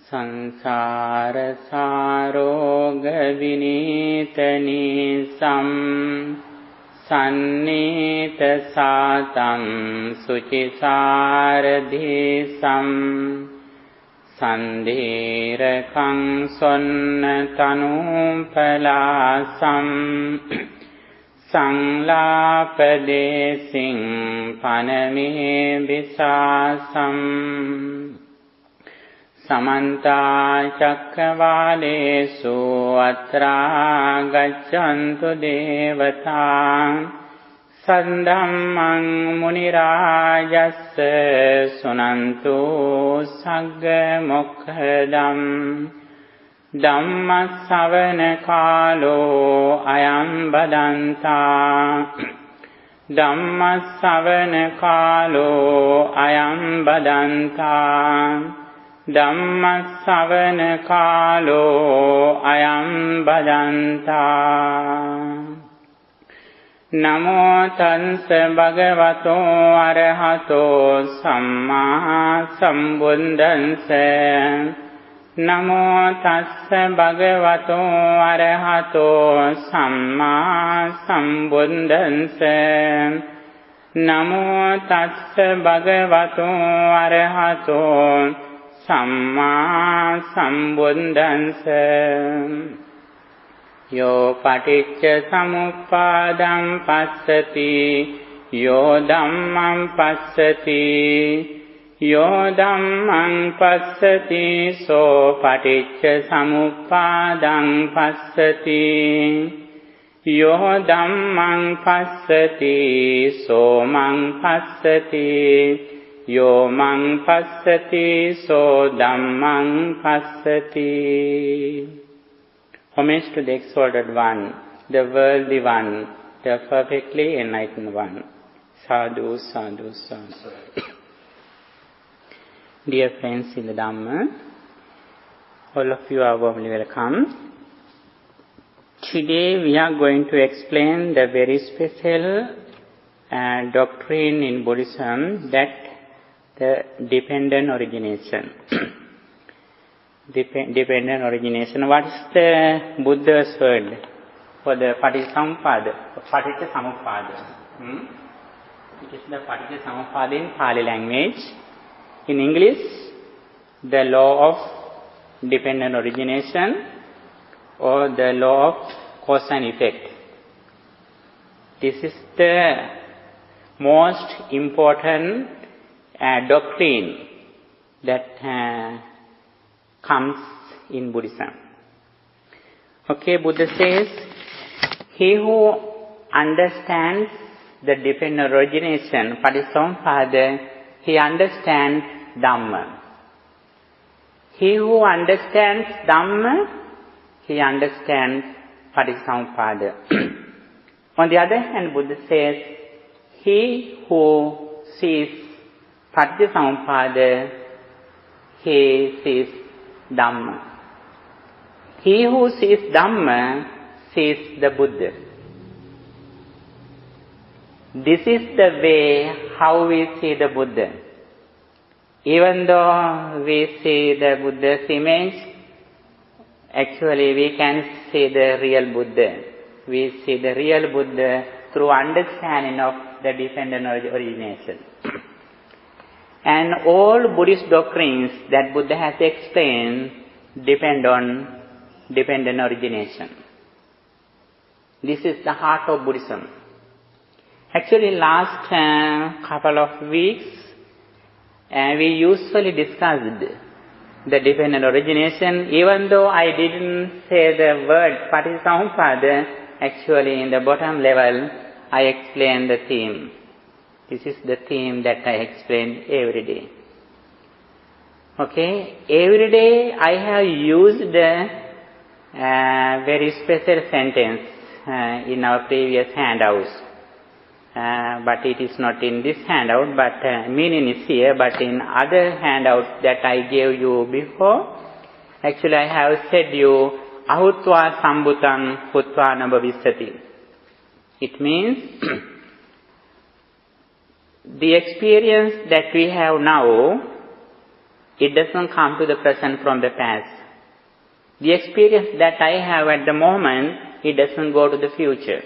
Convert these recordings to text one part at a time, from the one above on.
සංසාර සාරෝග විනීතනි සම් සන්නීත සාතම් සුචිසාරදී සම් සන්දීරකං සොන්න තනුපලාසම් සංලාපදේසින් පනමේ විසාසම් සමන්තා චක්කවාලේසු අත්‍රා ගච්ඡන්තු දේවතා සද්ධම්මං මුනි රාජස්ස සුනන්තු සග්ග මොක්ඛදම් ධම්ම ශ්‍රවණ කාලෝ අයං බදන්තා ධම්ම ශ්‍රවණ කාලෝ අයං බදන්තා ධම්ම ශ්‍රවණ කාලෝ අයං බදන්තා නමෝ තස්ස භගවතෝ අරහතෝ සම්මා සම්බුද්දස්ස නමෝ තස්ස භගවතෝ අරහතෝ සම්මා සම්බුද්දස්ස නමෝ තස්ස භගවතෝ අරහතෝ සම්මා සම්බුද්දස්ස යෝ පටිච්ච සමුප්පාදං පස්සති යෝ ධම්මං පස්සති යෝ ධම්මං පස්සති සෝ පටිච්ච සමුප්පාදං පස්සති යෝ ධම්මං පස්සති සෝ මං පස්සති යෝ මං පස්සති සෝ ධම්මං පස්සති. Homage to the exalted one, the worthy one, the perfectly enlightened one. Sadhu, sadhu, sadhu. Dear friends in the Dhamma, all of you are warmly welcome. Today we are going to explain the very special doctrine in Buddhism, that the dependent origination. Dependent origination. What is the Buddha's word for the Paticca Samuppada? It is the Paticca Samuppada in Pali language. In English, the law of dependent origination or the law of cause and effect. This is the most important doctrine that comes in Buddhism. Okay, Buddha says, he who understands the dependent origination, Paticca, he understands Dhamma. He who understands Dhamma, he understands Paticca. On the other hand, Buddha says, he who sees Paticca, he sees Dhamma. He who sees Dhamma sees the Buddha. This is the way how we see the Buddha. Even though we see the Buddha's image, actually we can see the real Buddha. We see the real Buddha through understanding of the dependent origination. And all Buddhist doctrines that Buddha has explained depend on dependent origination. This is the heart of Buddhism. Actually, last couple of weeks, we usually discussed the dependent origination. Even though I didn't say the word Paticca, actually in the bottom level, I explained the theme. This is the theme that I explain every day. Okay, every day I have used a very special sentence in our previous handouts. But it is not in this handout, but meaning is here, but in other handouts that I gave you before, actually I have said you, ahutva sambhutam hutva nabhavissati. It means, the experience that we have now, It doesn't come to the present from the past. The experience that I have at the moment, it doesn't go to the future.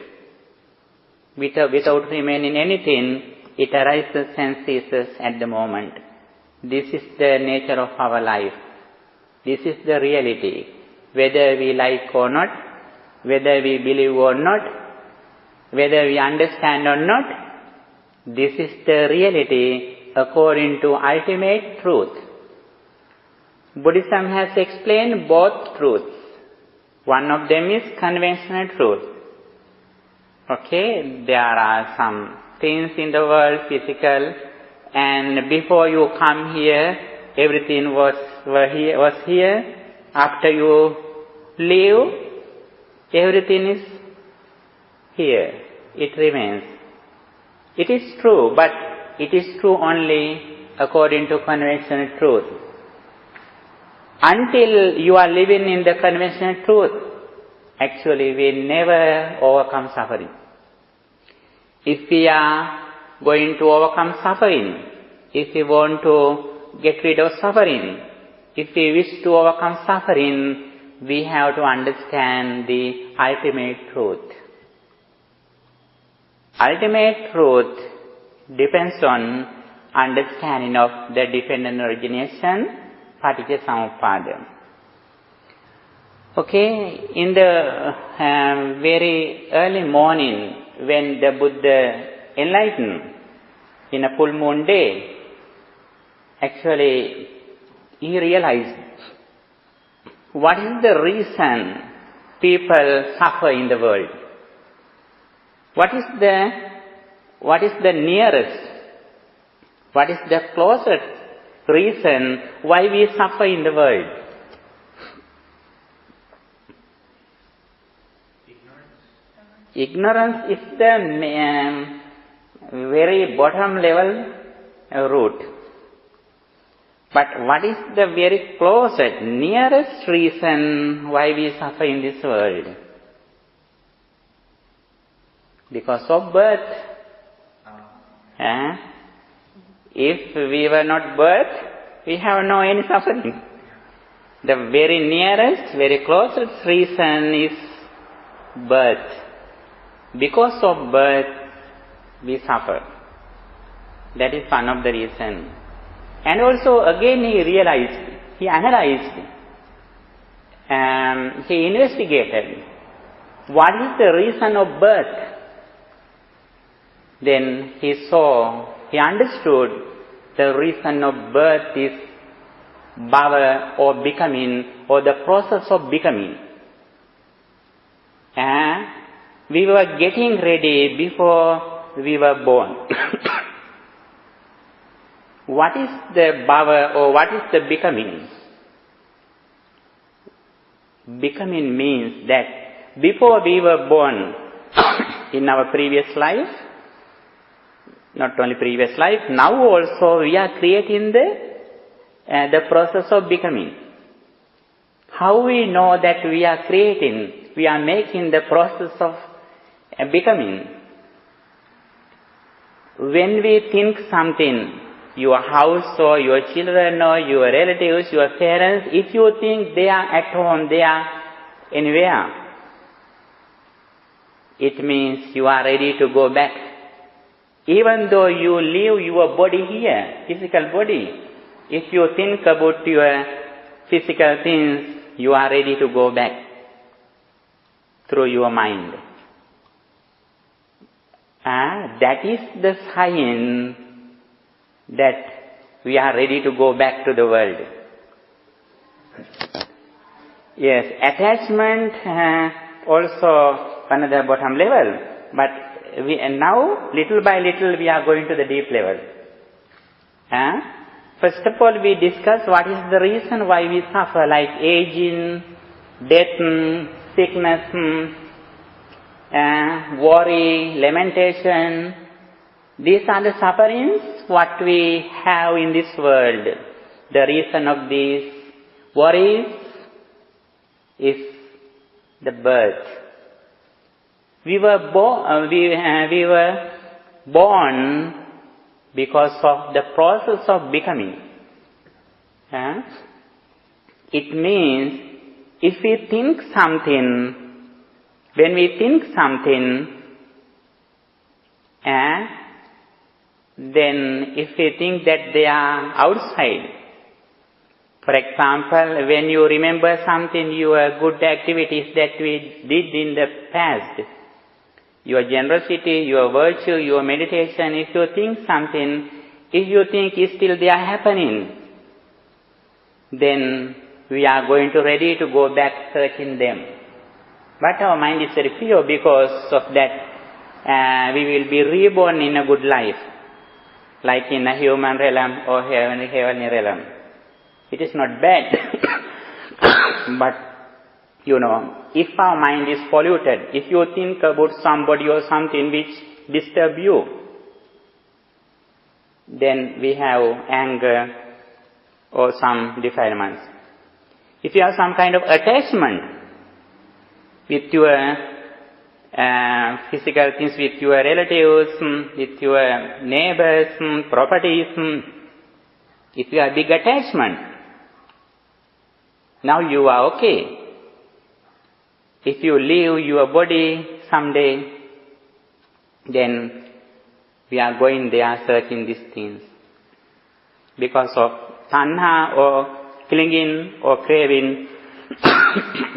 Without remaining anything, it arises and ceases at the moment. This is the nature of our life. This is the reality. Whether we like or not, whether we believe or not, whether we understand or not, this is the reality according to ultimate truth. Buddhism has explained both truths. One of them is conventional truth. Okay, there are some things in the world, physical, and before you come here, everything was here. After you leave, everything is here. It remains. It is true, but it is true only according to conventional truth. Until you are living in the conventional truth, actually we never overcome suffering. If we are going to overcome suffering, if we want to get rid of suffering, if we wish to overcome suffering, we have to understand the ultimate truth. Ultimate truth depends on understanding of the dependent origination, Paticcasamuppada. Okay, in the very early morning when the Buddha enlightened, in a full moon day, actually he realized what is the reason people suffer in the world. What is the nearest, what is the closest reason why we suffer in the world? Ignorance is the very bottom level root. But what is the very closest, nearest reason why we suffer in this world? Because of birth. If we were not birth, we have no any suffering. The very nearest, very closest reason is birth. Because of birth, we suffer. That is one of the reasons. And also again he realized, he analyzed, he investigated what is the reason of birth. Then he understood the reason of birth is bhava or becoming, or the process of becoming. We were getting ready before we were born. What is the bhava or what is the becoming? Becoming means that before we were born, in our previous life, not only previous life, now also we are creating the process of becoming. How we know that we are creating, we are making the process of becoming? When we think something, your house or your children or your relatives, your parents, if you think they are at home, they are anywhere, it means you are ready to go back. Even though you leave your body here, physical body, if you think about your physical things, you are ready to go back through your mind. That is the sign that we are ready to go back to the world. Yes, attachment also another bottom level, but now little by little we are going to the deep level. First of all, we discuss what is the reason why we suffer, like aging, death, sickness, worry, lamentation. These are the sufferings what we have in this world. The reason of these worries is the birth. We were born because of the process of becoming. Uh, it means if we think something, when we think something, then if we think that they are outside, for example, when you remember something, your good activities that we did in the past, your generosity, your virtue, your meditation, if you think something, if you think is still they are happening, then we are going to ready to go back searching them. But our mind is very pure, because of that we will be reborn in a good life, like in a human realm or heavenly realm. It is not bad. But, if our mind is polluted, if you think about somebody or something which disturb you, then we have anger or some defilements. If you have some kind of attachment with your physical things, with your relatives, with your neighbors, properties, if you have big attachment, now you are okay. If you leave your body someday, then we are going there searching these things. Because of tanha or clinging or craving,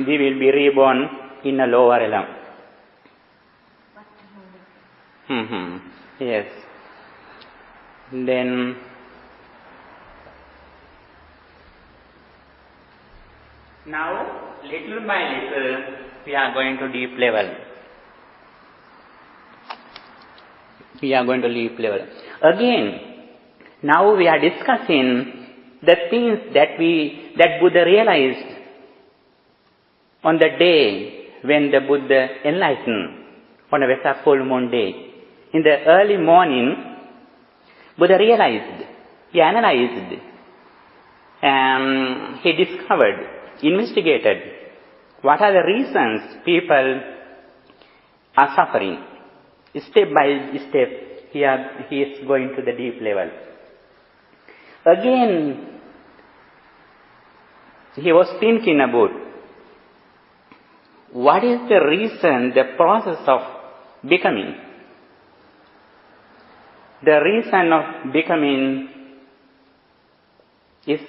we will be reborn in a lower realm. Yes. Then now, little by little, we are going to deep level. We are going to deep level. Again, now we are discussing the things that Buddha realized on the day when the Buddha enlightened, on a Vesak full moon day. In the early morning, Buddha realized, he analyzed, he discovered, investigated what are the reasons people are suffering. Step by step, he is going to the deep level. Again, he was thinking about what is the reason, the process of becoming. The reason of becoming is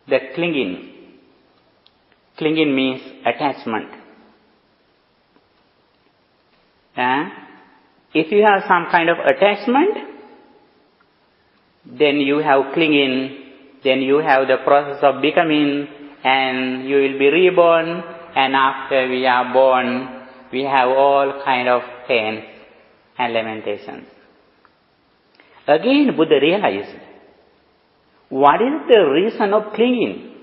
the clinging. Clinging means attachment. If you have some kind of attachment, then you have clinging, then you have the process of becoming, and you will be reborn, and after we are born, we have all kind of pains and lamentations. Again, Buddha realized, what is the reason of clinging?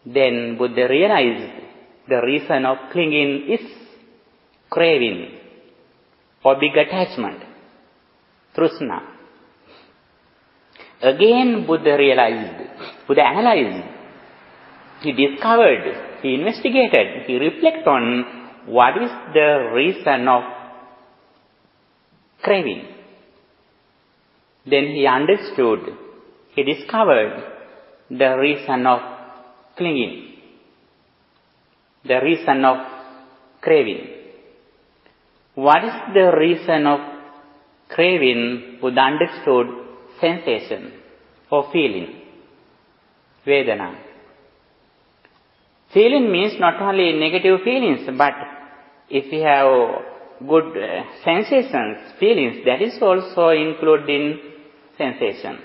Then Buddha realized the reason of clinging is craving or big attachment, trusna. Again Buddha realized, Buddha analyzed, he discovered, he investigated, he reflected on what is the reason of craving. Then he understood, he discovered the reason of clinging, the reason of craving. What is the reason of craving? Buddha understood sensation or feeling, Vedana. Feeling means not only negative feelings, but if we have good sensations, feelings, that is also included in sensation.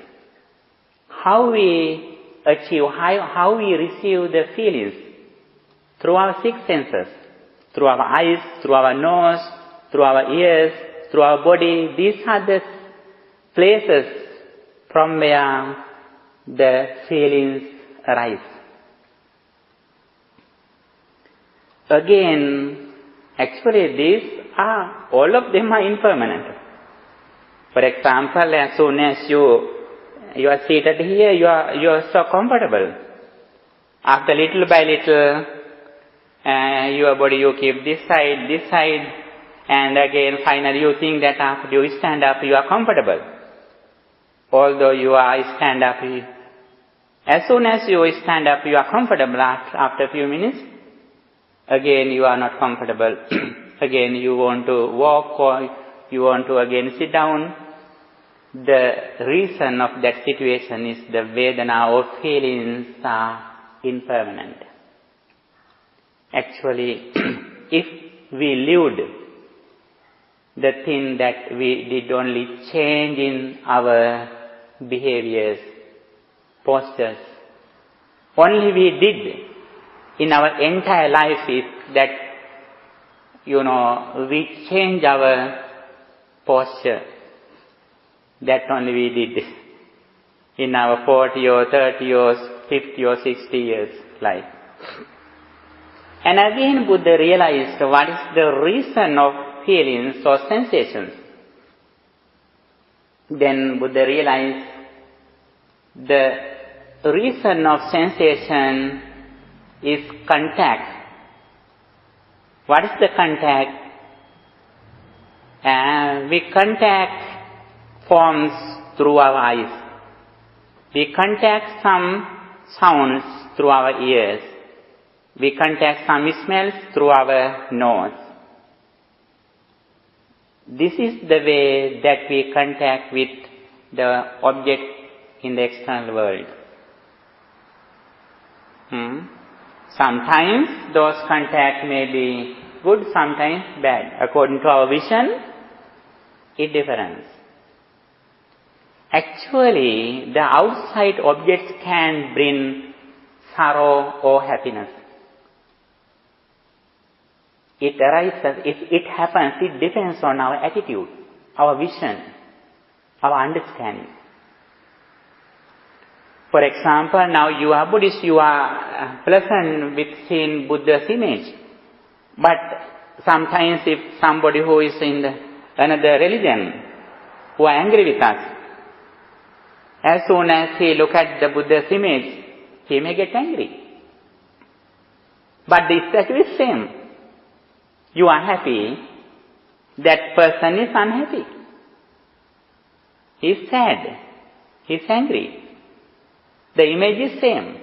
How we achieve, how we receive the feelings? Through our six senses, through our eyes, through our nose, through our ears, through our body. These are the places from where the feelings arise. Again, actually these are, all of them are impermanent. For example, as soon as you are seated here, you are so comfortable. After little by little, your body you keep this side, and again finally you think that after you stand up, you are comfortable. Although you are stand up As soon as you stand up, you are comfortable. After a few minutes, again you are not comfortable. Again you want to walk or you want to again sit down. The reason of that situation is the Vedana or feelings are impermanent. Actually, if we lived the thing that we did only change in our behaviors, postures, only we did in our entire life is that, we change our posture. That only we did in our 40 or 30 or 50 or 60 years life. And again Buddha realized what is the reason of feelings or sensations. Then Buddha realized the reason of sensation is contact. What is the contact? We contact forms through our eyes. We contact some sounds through our ears. We contact some smells through our nose. This is the way that we contact with the object in the external world. Sometimes those contacts may be good, sometimes bad. According to our vision, it differs. Actually, the outside objects can bring sorrow or happiness. It arises, it happens, it depends on our attitude, our vision, our understanding. For example, now you are Buddhist, you are pleasant with seeing Buddha's image. But sometimes if somebody who is in another religion, who are angry with us, as soon as he look at the Buddha's image, he may get angry. But the statue is same. You are happy, that person is unhappy. He is sad, he is angry. The image is same.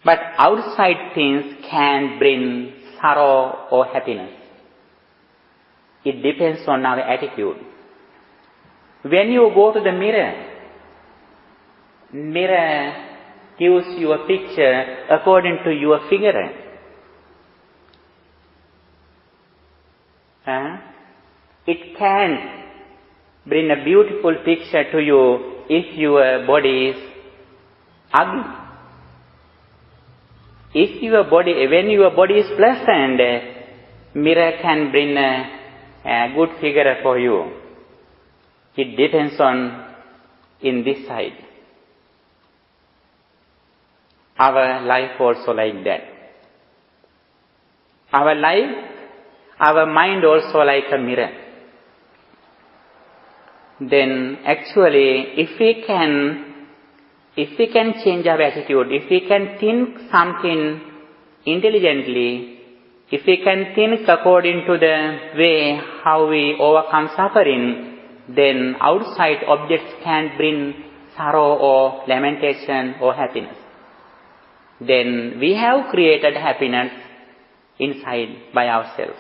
But outside things can bring sorrow or happiness. It depends on our attitude. When you go to the mirror gives you a picture according to your figure. It can bring a beautiful picture to you if your body is ugly. If when your body is pleasant, mirror can bring a good figure for you. It depends on in this side. Our life also like that. Our mind also like a mirror. Then actually, if we can change our attitude, if we can think something intelligently, if we can think according to the way how we overcome suffering, then outside objects can bring sorrow or lamentation or happiness. Then we have created happiness inside by ourselves.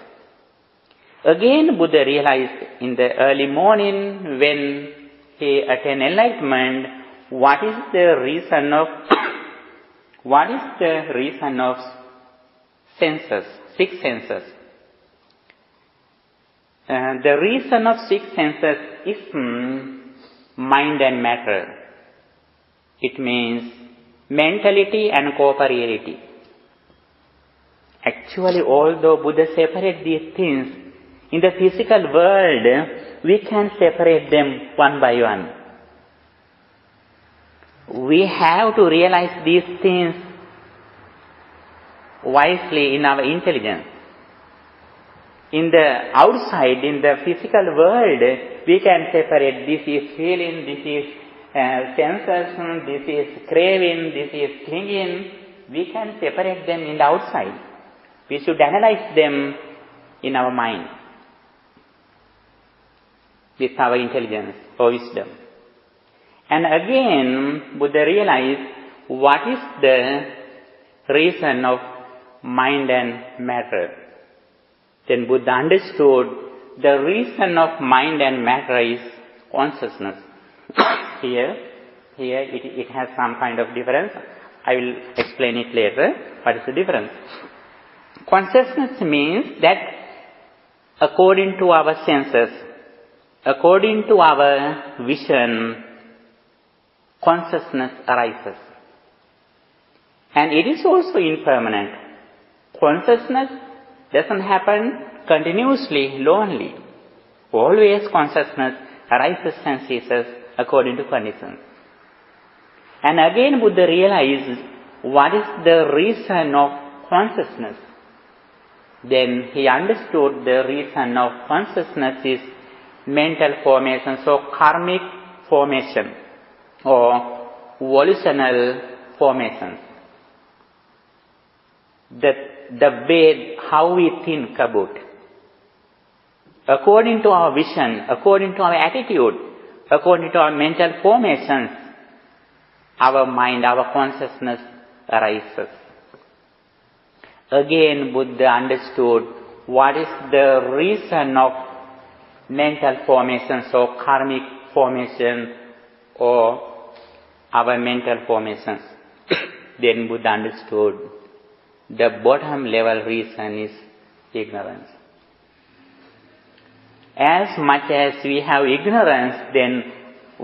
Again, Buddha realized in the early morning when he attained enlightenment, what is the reason of senses, six senses? The reason of six senses is mind and matter. It means mentality and corporeality. Actually, although Buddha separated these things, in the physical world, we can separate them one by one. We have to realize these things wisely in our intelligence. In the outside, in the physical world, we can separate this is feeling, this is sensation, this is craving, this is clinging. We can separate them in the outside. We should analyze them in our mind with our intelligence or wisdom. And again, Buddha realized what is the reason of mind and matter. Then Buddha understood the reason of mind and matter is consciousness. Here it has some kind of difference. I will explain it later. What is the difference? Consciousness means that according to our senses, according to our vision, consciousness arises. And it is also impermanent. Consciousness doesn't happen continuously, lonely. Always consciousness arises and ceases according to conditions. And again Buddha realized what is the reason of consciousness. Then he understood the reason of consciousness is mental formation, so karmic formation or volitional formations. The way how we think about. According to our vision, according to our attitude, according to our mental formations, our mind, our consciousness arises. Again, Buddha understood what is the reason of mental formations or karmic formation or our mental formations. Then Buddha understood the bottom level reason is ignorance. As much as we have ignorance, then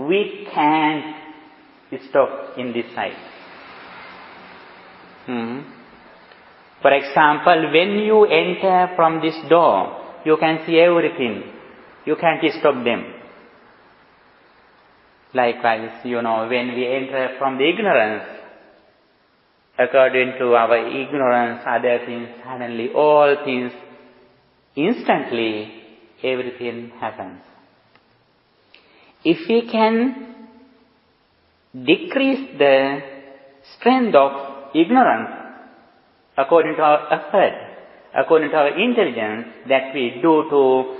we can't stop in this side. For example, when you enter from this door, you can see everything. You can't stop them. Likewise, when we enter from the ignorance, according to our ignorance, other things, suddenly all things, instantly, everything happens. If we can decrease the strength of ignorance, according to our effort, according to our intelligence that we do to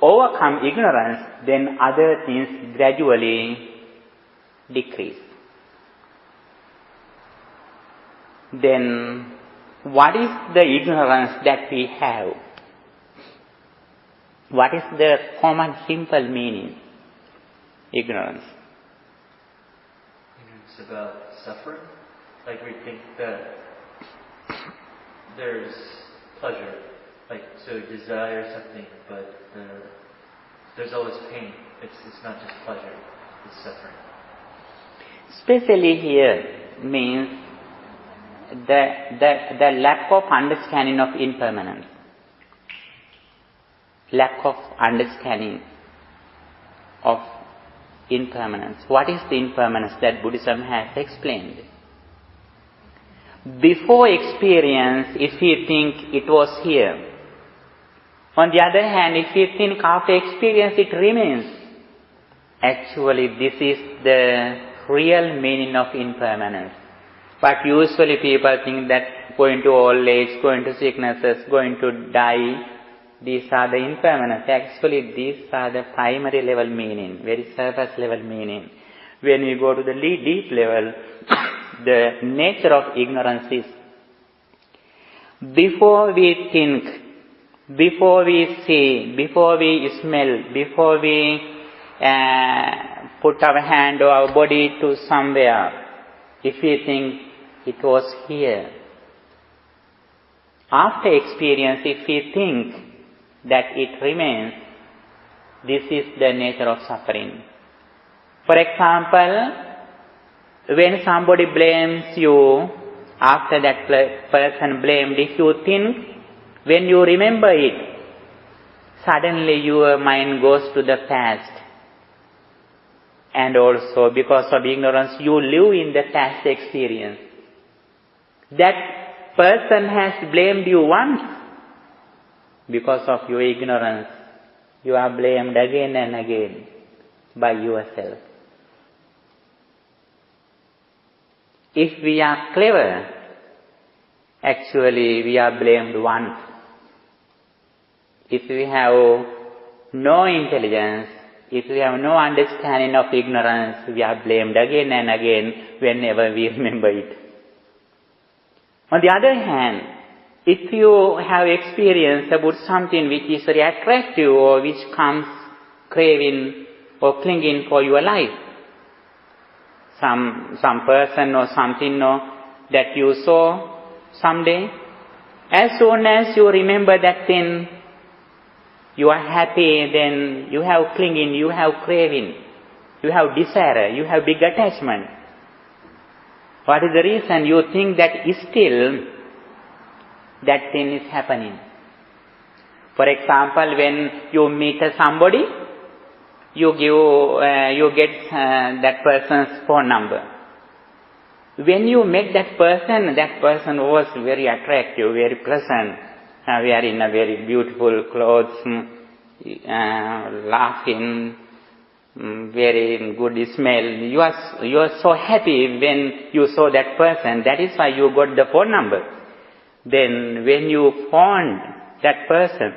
overcome ignorance, then other things gradually decrease. Then, what is the ignorance that we have? What is the common simple meaning? Ignorance. Ignorance about suffering? Like we think that there's pleasure, like so desire something, but there's always pain. It's not just pleasure, it's suffering. Especially here means the lack of understanding of impermanence. Lack of understanding of impermanence. What is the impermanence that Buddhism has explained? Before experience, if we think it was here. On the other hand, if we think after experience it remains. Actually, this is the real meaning of impermanence. But usually people think that going to old age, going to sicknesses, going to die, these are the impermanence. Actually, these are the primary level meaning, very surface level meaning. When we go to the deep level, the nature of ignorance is before we think, before we see, before we smell, before we put our hand or our body to somewhere, if we think it was here. After experience, if we think that it remains, this is the nature of suffering. For example, when somebody blames you, after that person blamed, if you think, when you remember it, suddenly your mind goes to the past. And also, because of ignorance, you live in the past experience. That person has blamed you once. Because of your ignorance, you are blamed again and again by yourself. If we are clever, actually we are blamed once. If we have no intelligence, If we have no understanding of ignorance, we are blamed again and again whenever we remember it. On the other hand, if you have experience about something which is very attractive or which comes craving or clinging for your life, some person or something that you saw someday, as soon as you remember that thing, you are happy, then you have clinging, you have craving, you have desire, you have big attachment. What is the reason? You think that still that thing is happening. For example, when you meet somebody, you get that person's phone number. When you met that person was very attractive, very pleasant, wearing a very beautiful clothes, laughing, very good smell. You are so happy when you saw that person. That is why you got the phone number. Then when you found that person,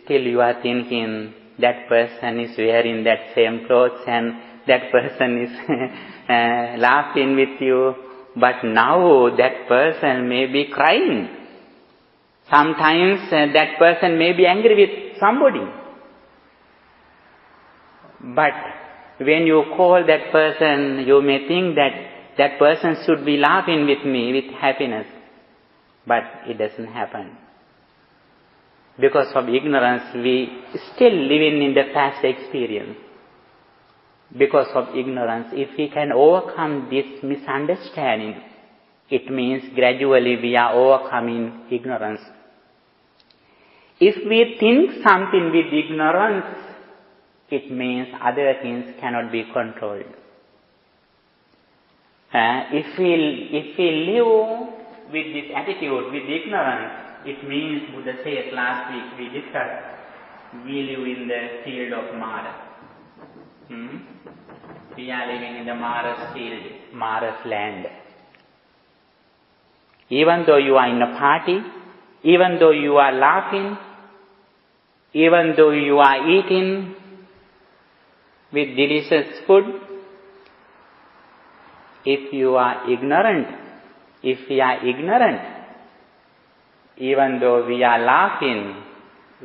still you are thinking that person is wearing that same clothes and that person is laughing with you. But now that person may be crying. Sometimes that person may be angry with somebody. But when you call that person, you may think that that person should be laughing with me with happiness. But it doesn't happen. Because of ignorance, we still living in the past experience. Because of ignorance, if we can overcome this misunderstanding, it means gradually we are overcoming ignorance. If we think something with ignorance, it means other things cannot be controlled. If we live with this attitude, with ignorance, it means, Buddha said last week, we discussed, we live in the field of Mara. We are living in the Mara's field, Mara's land. Even though you are in a party, even though you are laughing, even though you are eating with delicious food, if you are ignorant, if we are ignorant, even though we are laughing,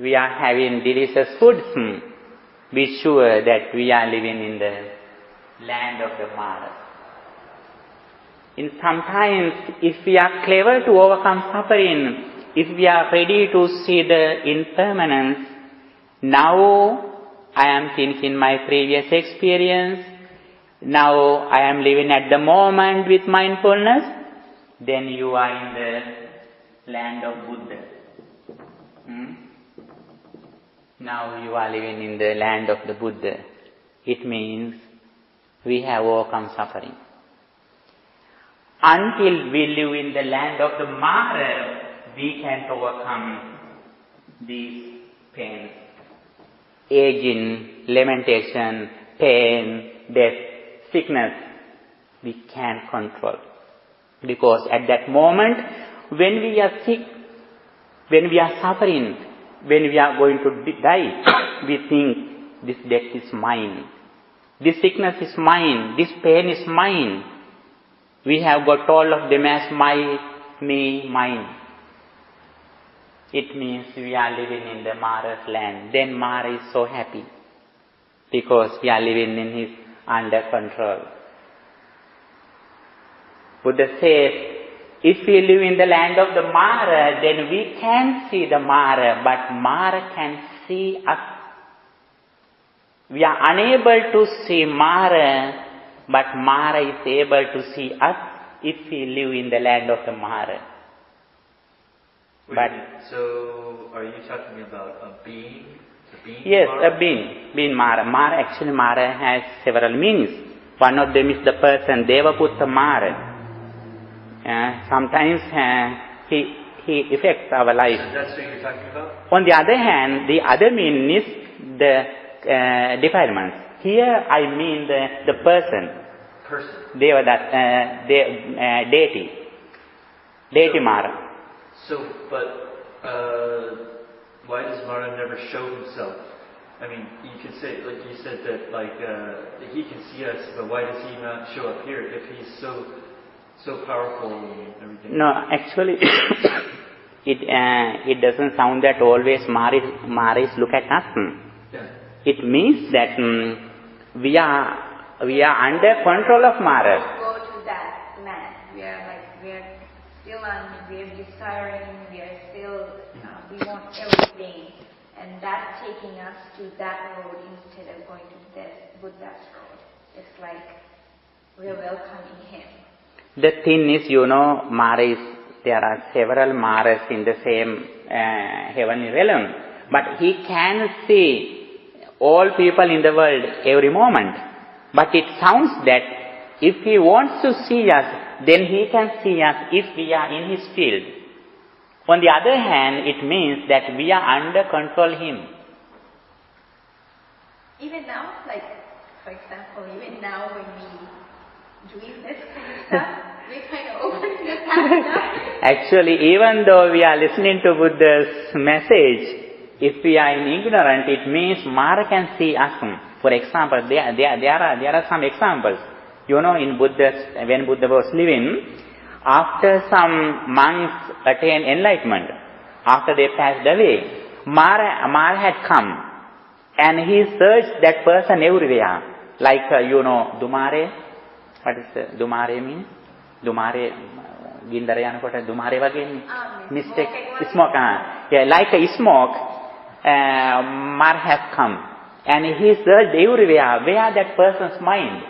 we are having delicious food, be sure that we are living in the land of the Mara. In sometimes, if we are clever to overcome suffering, if we are ready to see the impermanence, now I am thinking my previous experience, now I am living at the moment with mindfulness, then you are in the land of Buddha. Now you are living in the land of the Buddha. It means we have overcome suffering. Until we live in the land of the Mara, we can overcome these pains. Aging, lamentation, pain, death, sickness, we can't control. Because at that moment, when we are sick, when we are suffering, when we are going to die, we think this death is mine. This sickness is mine. This pain is mine. We have got all of them as me, mine. It means we are living in the Mara's land. Then Mara is so happy because we are living in his under control. Buddha says, if we live in the land of the Mara, then we can see the Mara, but Mara can see us. We are unable to see Mara, but Mara is able to see us if we live in the land of the Mara. So, are you talking about a being? Yes, Mara? a being Mara. Mara has several meanings. One of them is the person, Devaputta Mara. Sometimes he affects our life. So that's what you're talking about? On the other hand, the other meaning is the defilements. Here I mean the person. Deity Mara. So, but why does Mara never show himself I mean, you could say, like you said, that like he can see us, but why does he not show up here if he's so powerful and everything? No, actually, it doesn't sound that always Mara is look at us. Yeah. It means that we are under control of Mara. Go to that land. We are still we are desiring. We are still we want everything, and that's taking us to that road instead of going to the Buddha's road. It's like we are welcoming him. The thing is, there are several Maras in the same heavenly realm, but he can see all people in the world every moment. But it sounds that if he wants to see us, then he can see us if we are in his field. On the other hand, it means that we are under control him. Even now, like, for example, even now when we doing this kind of stuff, we kind of open the path now. Actually, even though we are listening to Buddha's message, if we are in ignorant, it means Mara can see us. For example, there are some examples. In when Buddha was living, after some monks attained enlightenment, after they passed away, Mara had come, and he searched that person everywhere. Like, Dumare. What is Dumare mean? Dumare, Gindara yanakota Dumare wage mistake. Smoke. Yeah, like a smoke, Mara has come. And he searched everywhere, where that person's mind.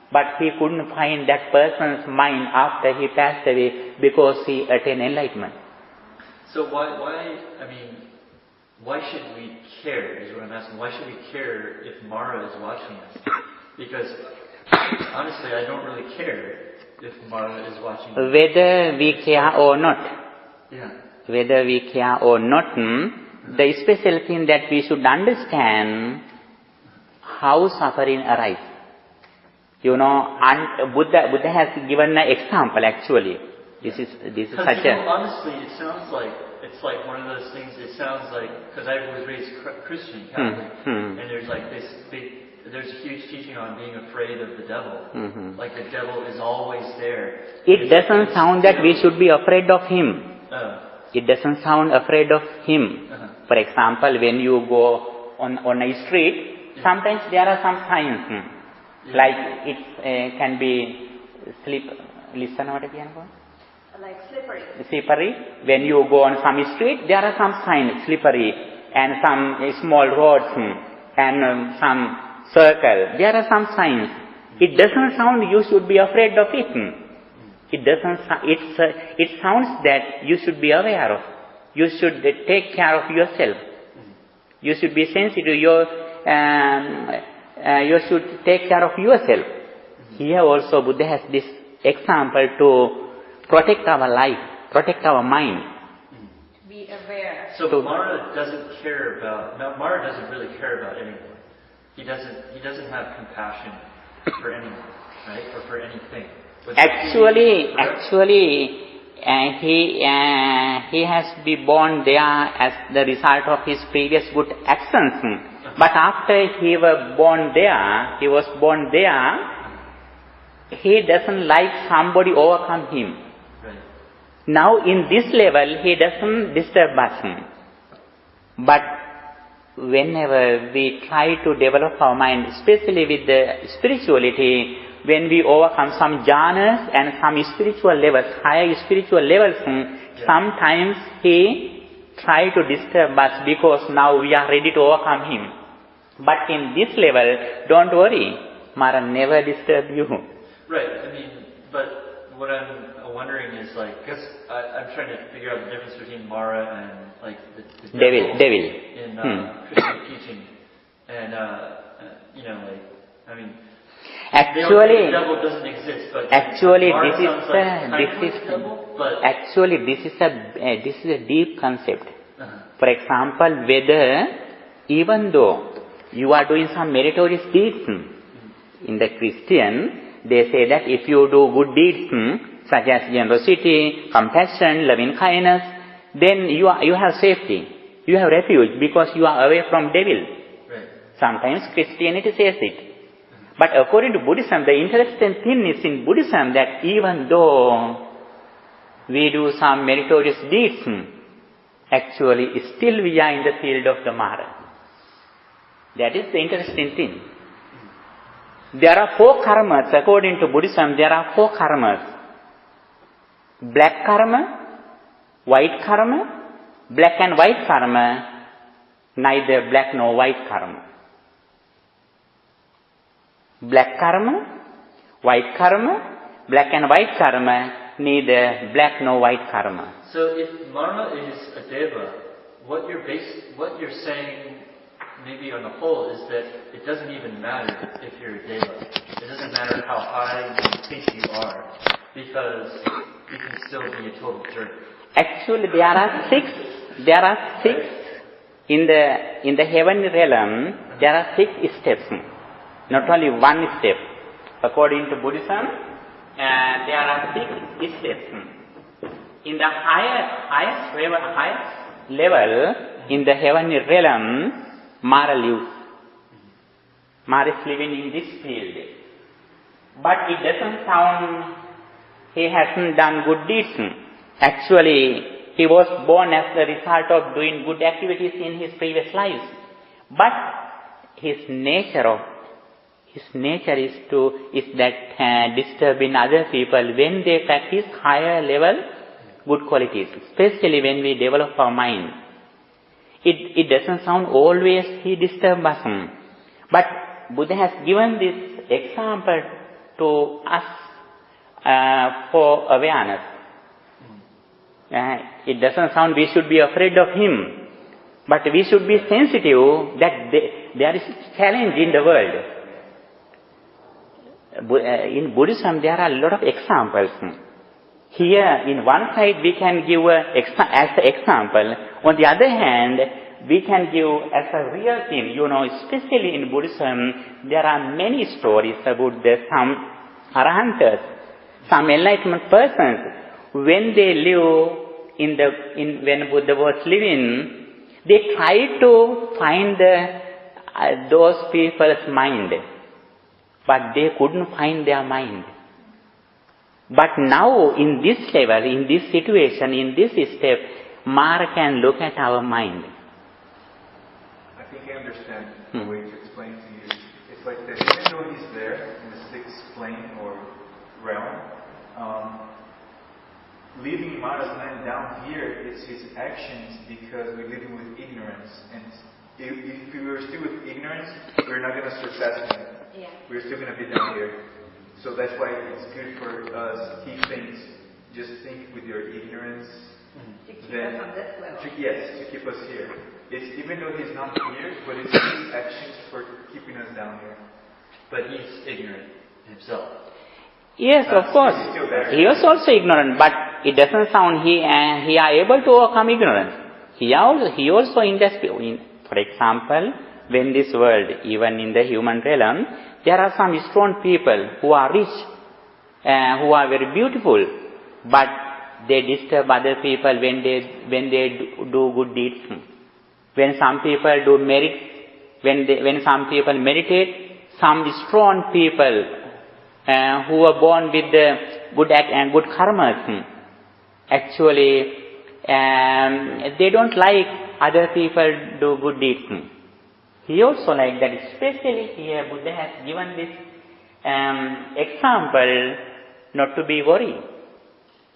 But he couldn't find that person's mind after he passed away because he attained enlightenment. So why should we care, is what I'm asking. Why should we care if Mara is watching us? Because, honestly, I don't really care if Mara is watching us. Whether we care or not. Yeah. Whether we care or not, the special thing that we should understand how suffering arises. And Buddha has given an example actually. This is such a... honestly, it sounds like, it's like one of those things, it sounds like, because I was raised Christian, Catholic, and there's like this there's a huge teaching on being afraid of the devil. Like the devil is always there. It doesn't sound that we should be afraid of him. It doesn't sound afraid of him. For example, when you go on a street, sometimes there are some signs. Like it can be Like slippery. Slippery. When you go on some street, there are some signs, slippery, and some small roads, and some circle. There are some signs. It doesn't sound you should be afraid of it. It doesn't. It sounds that you should be aware of. You should take care of yourself. You should be sensitive. You should take care of yourself. Here also Buddha has this example to protect our life, protect our mind. Be aware. So Mara doesn't really care about anyone. He doesn't have compassion for anyone, right? Or for anything. Actually, he has been born there as the result of his previous good actions. But after he was born there, he doesn't like somebody overcome him. Right. Now in this level, he doesn't disturb us. But whenever we try to develop our mind, especially with the spirituality, when we overcome some jhanas and some spiritual levels, higher spiritual levels, sometimes he try to disturb us because now we are ready to overcome him. But in this level, don't worry, Mara never disturb you. Right. But what I'm wondering is because I'm trying to figure out the difference between Mara and the devil in Christian teaching, and actually, the devil doesn't exist, but actually Mara this is a deep concept. For example, whether even though you are doing some meritorious deeds, in the Christian, they say that if you do good deeds, such as generosity, compassion, loving kindness, then you have safety. You have refuge because you are away from devil. Right. Sometimes Christianity says it. But according to Buddhism, the interesting thing is in Buddhism that even though we do some meritorious deeds, actually still we are in the field of the Mara. That is the interesting thing. There are 4 karmas. According to Buddhism, there are 4 karmas. Black karma, white karma, black and white karma, neither black nor white karma. Black karma, white karma, black and white karma, neither black nor white karma. So if Marma is a deva, what you're saying, maybe on the whole, is that it doesn't even matter if you're a deva. It doesn't matter how high you think you are, because you can still be a total jerk. Actually, there are six in the heavenly realm. There are 6 steps, not only one step. According to Buddhism, there are 6 steps. In the highest level in the heavenly realm, Mara lives. Mara is living in this field. But it doesn't sound he hasn't done good deeds. Actually, he was born as the result of doing good activities in his previous lives. But his nature is that disturbing other people when they practice higher level good qualities, especially when we develop our mind. It doesn't sound always he disturbs us. But Buddha has given this example to us for awareness. It doesn't sound we should be afraid of him, but we should be sensitive that there is a challenge in the world. In Buddhism, there are a lot of examples. Here, in one side, we can give as an example. On the other hand, we can give as a real thing. Especially in Buddhism, there are many stories about some arahants, some enlightenment persons. When they live when Buddha was living, they tried to find those people's mind, but they couldn't find their mind. But now, in this level, in this situation, in this step, Mara can look at our mind. I think I understand the way to explain to you. It's like that even though he's there in the 6th plane or realm, leaving Mara's mind down here, it's his actions because we're living with ignorance. And if we were still with ignorance, we're not going to surpass him. Yeah. We're still going to be down here. So that's why it's good for us, he thinks, just think with your ignorance. To keep us on this level. To keep us here. It's even though he's not here, but it's his actions for keeping us down here. But he's ignorant himself. Yes, of course. He was also ignorant, but it doesn't sound he are able to overcome ignorance. He also in this, for example, when this world, even in the human realm, there are some strong people who are rich, who are very beautiful, but they disturb other people when they do good deeds. When some people do merit, when some people meditate, some strong people who are born with the good act and good karmas, actually they don't like other people do good deeds. He also like that, especially here Buddha has given this example not to be worried.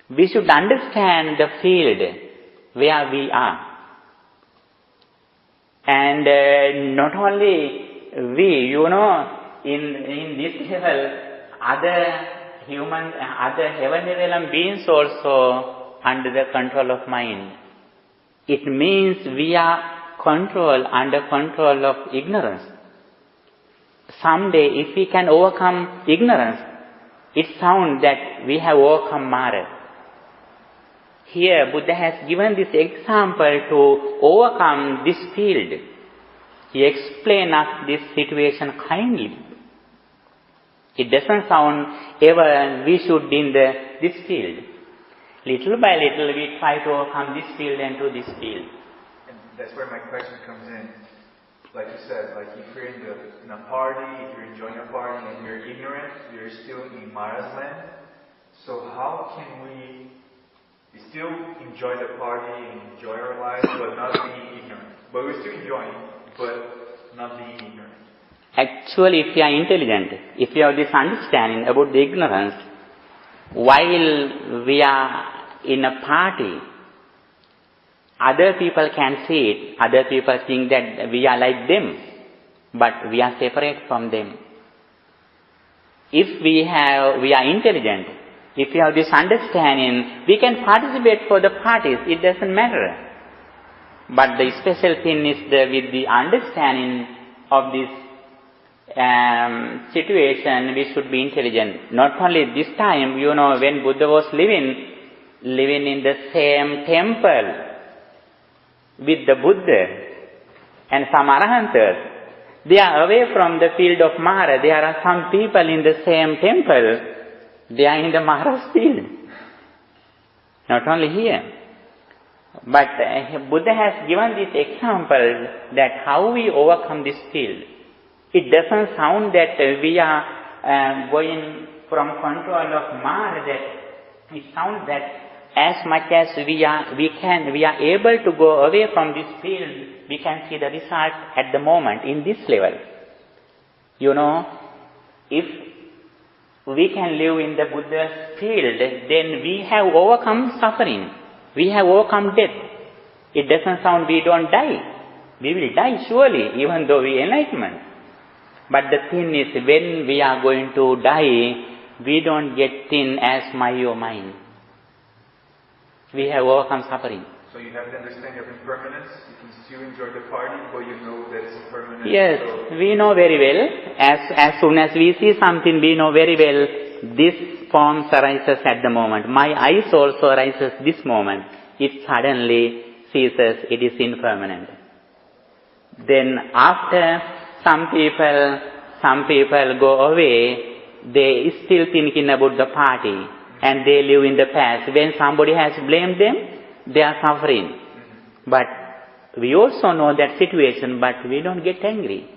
We should understand the field where we are. And not only we, in this level, other heavenly realm beings also under the control of mind. It means we are under control of ignorance. Someday, if we can overcome ignorance, it sounds that we have overcome Mara. Here, Buddha has given this example to overcome this field. He explains us this situation kindly. It doesn't sound ever we should in this field. Little by little, we try to overcome this field and to this field. And that's where my question comes in. like you said, like if you're in a party, if you're enjoying a party and you're ignorant, you're still in Mara's land. So how can we still enjoy the party and enjoy our lives, but not being ignorant? But we're still enjoying, but not being ignorant. Actually, if you are intelligent, if you have this understanding about the ignorance, while we are in a party, other people can see it. Other people think that we are like them, but we are separate from them. If we are intelligent, if you have this understanding, we can participate for the parties. It doesn't matter. But the special thing is with the understanding of this situation, we should be intelligent. Not only this time, when Buddha was living in the same temple with the Buddha and some Arahantas, they are away from the field of Mara. There are some people in the same temple, they are in the Mara's field. Not only here. But Buddha has given this example that how we overcome this field. It doesn't sound that we are going from control of Mara, that it sounds that as much as we are able to go away from this field, we can see the result at the moment in this level. If we can live in the Buddha's field, then we have overcome suffering. We have overcome death. It doesn't sound we don't die. We will die surely, even though we enlightenment. But the thing is, when we are going to die, we don't get thin as my or mine. We have overcome suffering. So you have the understanding of impermanence. You can still enjoy the party, but you know that it's impermanent. Yes, so we know very well. As soon as we see something, we know very well this form arises at the moment. My eyes also arises this moment. It suddenly ceases. It is impermanent. Then after some people go away, they still thinking about the party and they live in the past. When somebody has blamed them, they are suffering. But we also know that situation, but we don't get angry.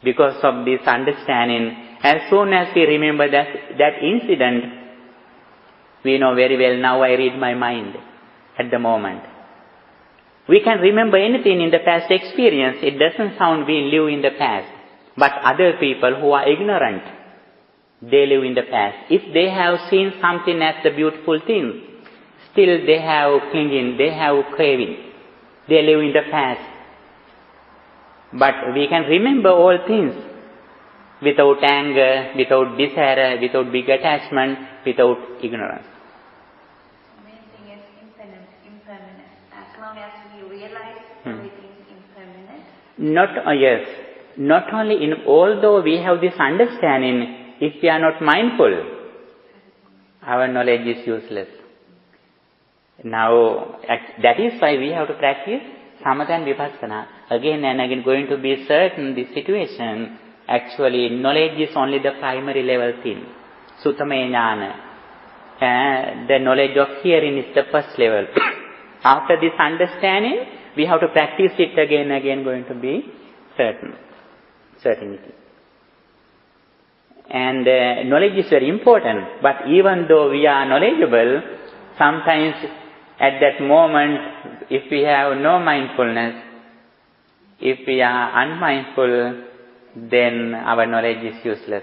Because of this understanding, as soon as we remember that incident, we know very well, now I read my mind at the moment. We can remember anything in the past experience. It doesn't sound we live in the past. But other people who are ignorant, they live in the past. If they have seen something as the beautiful thing, still they have clinging, they have craving. They live in the past. But we can remember all things without anger, without desire, without big attachment, without ignorance. Everything is impermanent. As long as we realize everything is impermanent. Not only although we have this understanding, if we are not mindful, our knowledge is useless. Now, that is why we have to practice samatha and vipassana. Again and again, going to be certain this situation. Actually, knowledge is only the primary level thing. Suttamaya jnana. The knowledge of hearing is the first level. After this understanding, we have to practice it again and again, going to be certainty. And knowledge is very important. But even though we are knowledgeable, sometimes at that moment, if we have no mindfulness, if we are unmindful, then our knowledge is useless.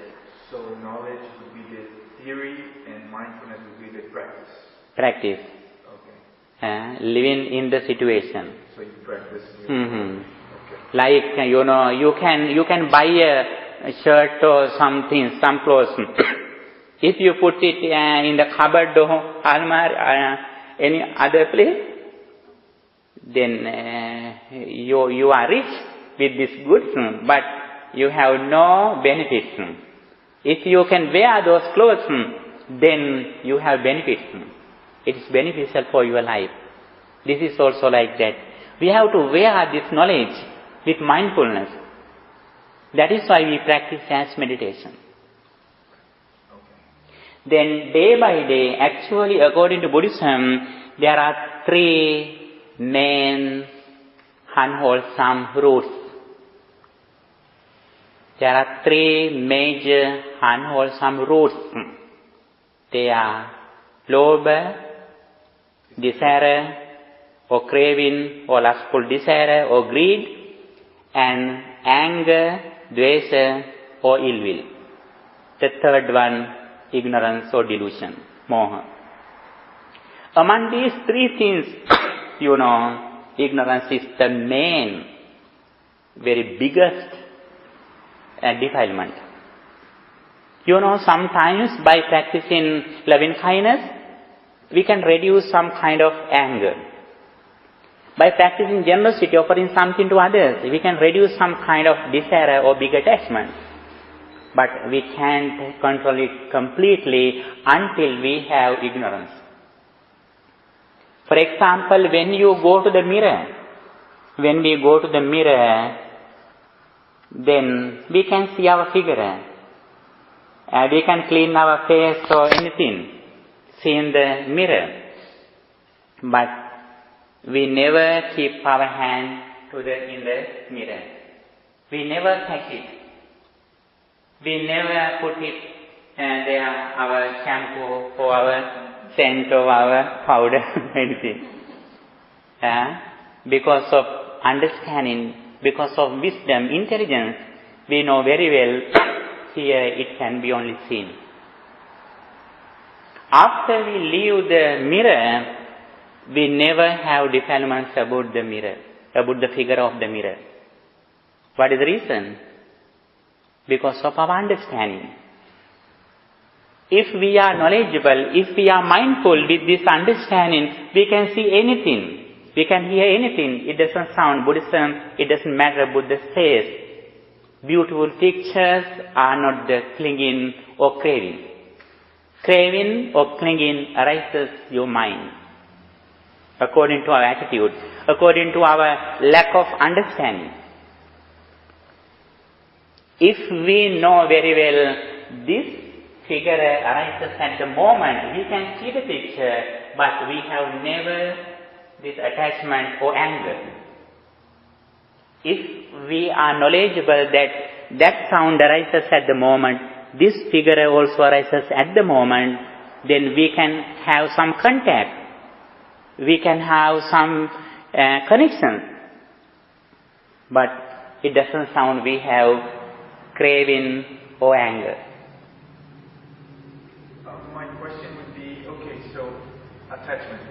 So knowledge would be the theory and mindfulness would be the practice. Practice. Okay. Living in the situation. So you practice. Okay. Like you can buy a shirt or something, some clothes. If you put it in the cupboard or almari, any other place, then you are rich with this goods, but you have no benefits. If you can wear those clothes, then you have benefits. It is beneficial for your life. This is also like that. We have to wear this knowledge with mindfulness. That is why we practice as meditation. Then day by day, actually according to Buddhism, there are three main unwholesome roots There are three major unwholesome roots. They are lobha, desire, or craving, or lustful desire, or greed, and anger, dvesa, or ill will. The third one, ignorance or delusion, moha. Among these three things, ignorance is the main, very biggest defilement. Sometimes by practicing loving kindness, we can reduce some kind of anger. By practicing generosity, offering something to others, we can reduce some kind of desire or big attachment. But we can't control it completely until we have ignorance. For example, when you go to the mirror, when we go to the mirror, then we can see our figure. We can clean our face or anything, see in the mirror. But we never keep our hand in the mirror. We never touch it. We never put it there, our shampoo or our scent or our powder, anything. Because of understanding, because of wisdom, intelligence, we know very well here it can be only seen. After we leave the mirror, we never have defilements about the mirror, about the figure of the mirror. What is the reason? Because of our understanding. If we are knowledgeable, if we are mindful with this understanding, we can see anything. We can hear anything. It doesn't sound Buddhism. It doesn't matter Buddha says. Beautiful pictures are not the clinging or craving. Craving or clinging arises your mind. According to our attitude, according to our lack of understanding. If we know very well this figure arises at the moment, we can see the picture, but we have never this attachment or anger. If we are knowledgeable that sound arises at the moment, this figure also arises at the moment, then we can have some contact. We can have some connection. But it doesn't sound we have craving or anger. My question would be, so attachment.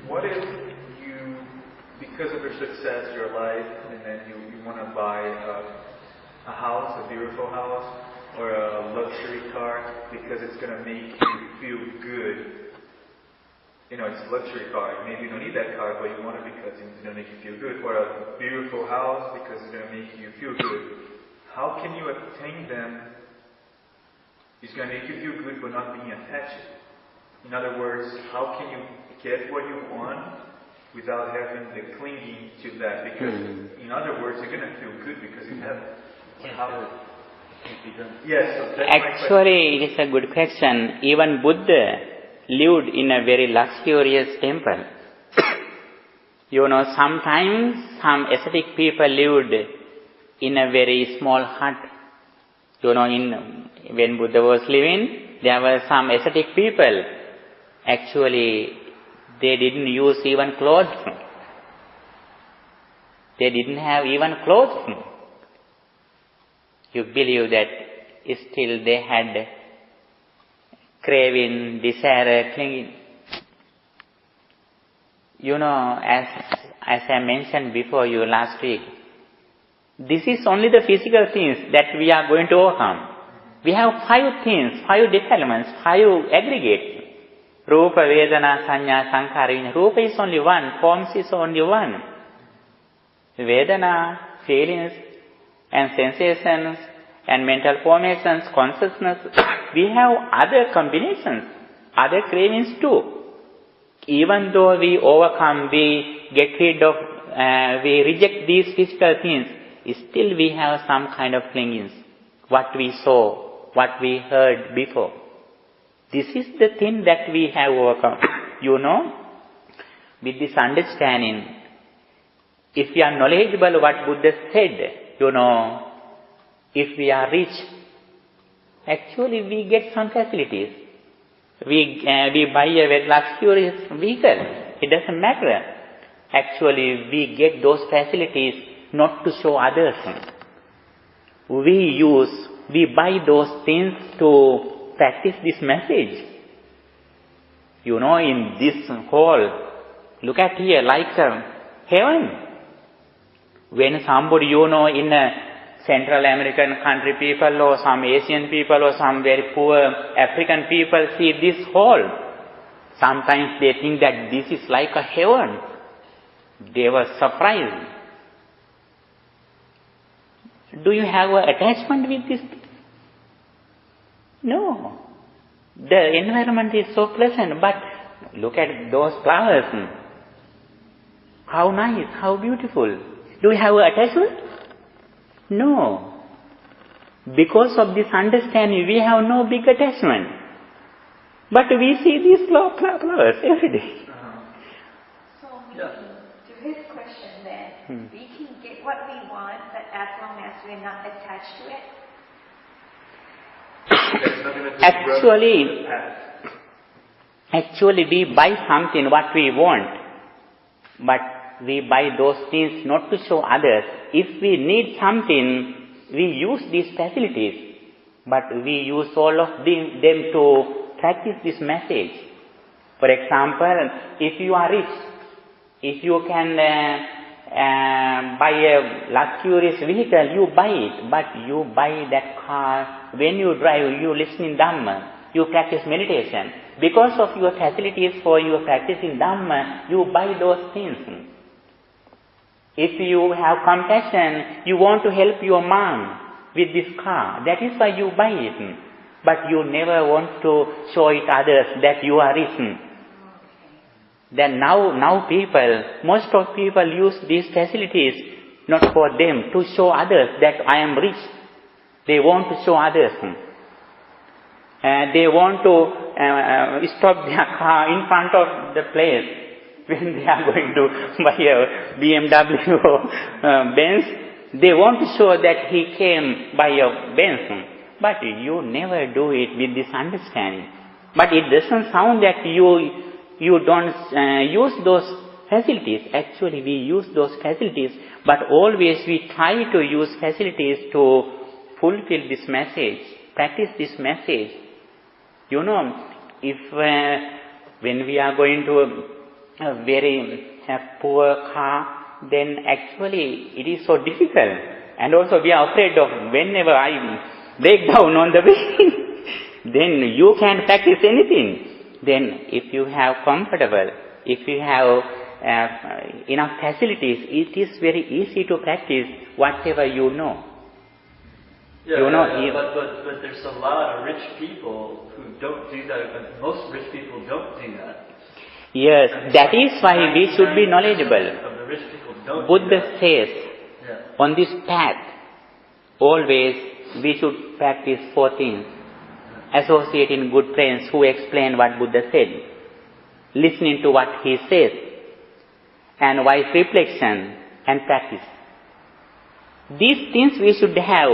What if you, because of your success, your life, and then you want to buy a house, a beautiful house, or a luxury car, because it's going to make you feel good. It's a luxury car. Maybe you don't need that car, but you want it because it's going to make you feel good. Or a beautiful house because it's going to make you feel good. How can you attain them? It's going to make you feel good but not being attached. In other words, how can you get what you want without having the clinging to that? Because, in other words, you're going to feel good because you have it. Yes. So actually, it is a good question. Even Buddha lived in a very luxurious temple. Sometimes some ascetic people lived in a very small hut. When Buddha was living, there were some ascetic people. Actually, they didn't use even clothes. They didn't have even clothes. You believe that still they had craving, desire, clinging. As I mentioned before you last week, this is only the physical things that we are going to overcome. We have 5 things, 5 defilements, 5 aggregates. Rupa, Vedana, Sanya, Sankhara, Viññāna. Rupa is only one, forms is only one. Vedana, feelings and sensations and mental formations, consciousness. We have other combinations, other cravings too. Even though we overcome, we get rid of, we reject these physical things, still we have some kind of clingings. What we saw, what we heard before. This is the thing that we have overcome. With this understanding, if we are knowledgeable what Buddha said, If we are rich, actually we get some facilities. We buy a very luxurious vehicle. It doesn't matter. Actually, we get those facilities not to show others. We buy those things to practice this message. In this hall, look at here, like heaven. When somebody, in a Central American country people or some Asian people or some very poor African people see this hall, sometimes they think that this is like a heaven. They were surprised. Do you have an attachment with this? No. The environment is so pleasant, but look at those flowers. How nice, how beautiful. Do you have an attachment? No. Because of this understanding, we have no big attachment. But we see these flowers every day. So, to his question then, we can get what we want, but as long as we're not attached to it. Actually, we buy something what we want, but we buy those things not to show others. If we need something, we use these facilities, but we use all of them to practice this message. For example, if you are rich, if you can buy a luxurious vehicle, you buy it, but you buy that car, when you drive, you listen in Dhamma, you practice meditation. Because of your facilities for your practice in Dhamma, you buy those things. If you have compassion, you want to help your mom with this car. That is why you buy it. But you never want to show it others that you are rich. Then now most of people use these facilities not for them, to show others that I am rich. They want to show others. They want to stop their car in front of the place. When they are going to buy a BMW or Benz, they want to show that he came by a Benz. But you never do it with this understanding. But it doesn't sound that you don't use those facilities. Actually, we use those facilities, but always we try to use facilities to fulfill this message, practice this message. If when we are going to a very poor car, then actually it is so difficult. And also we are afraid of whenever I break down on the way, then you can't practice anything. Then if you have comfortable, if you have enough facilities, it is very easy to practice whatever you know. But there's a lot of rich people who don't do that. But most rich people don't do that. Yes, that is why we should be knowledgeable. Of the rich people don't Buddha says, on this path, always we should practice 4 things. Associating good friends who explain what Buddha said, listening to what he says, and wise reflection and practice. These things we should have.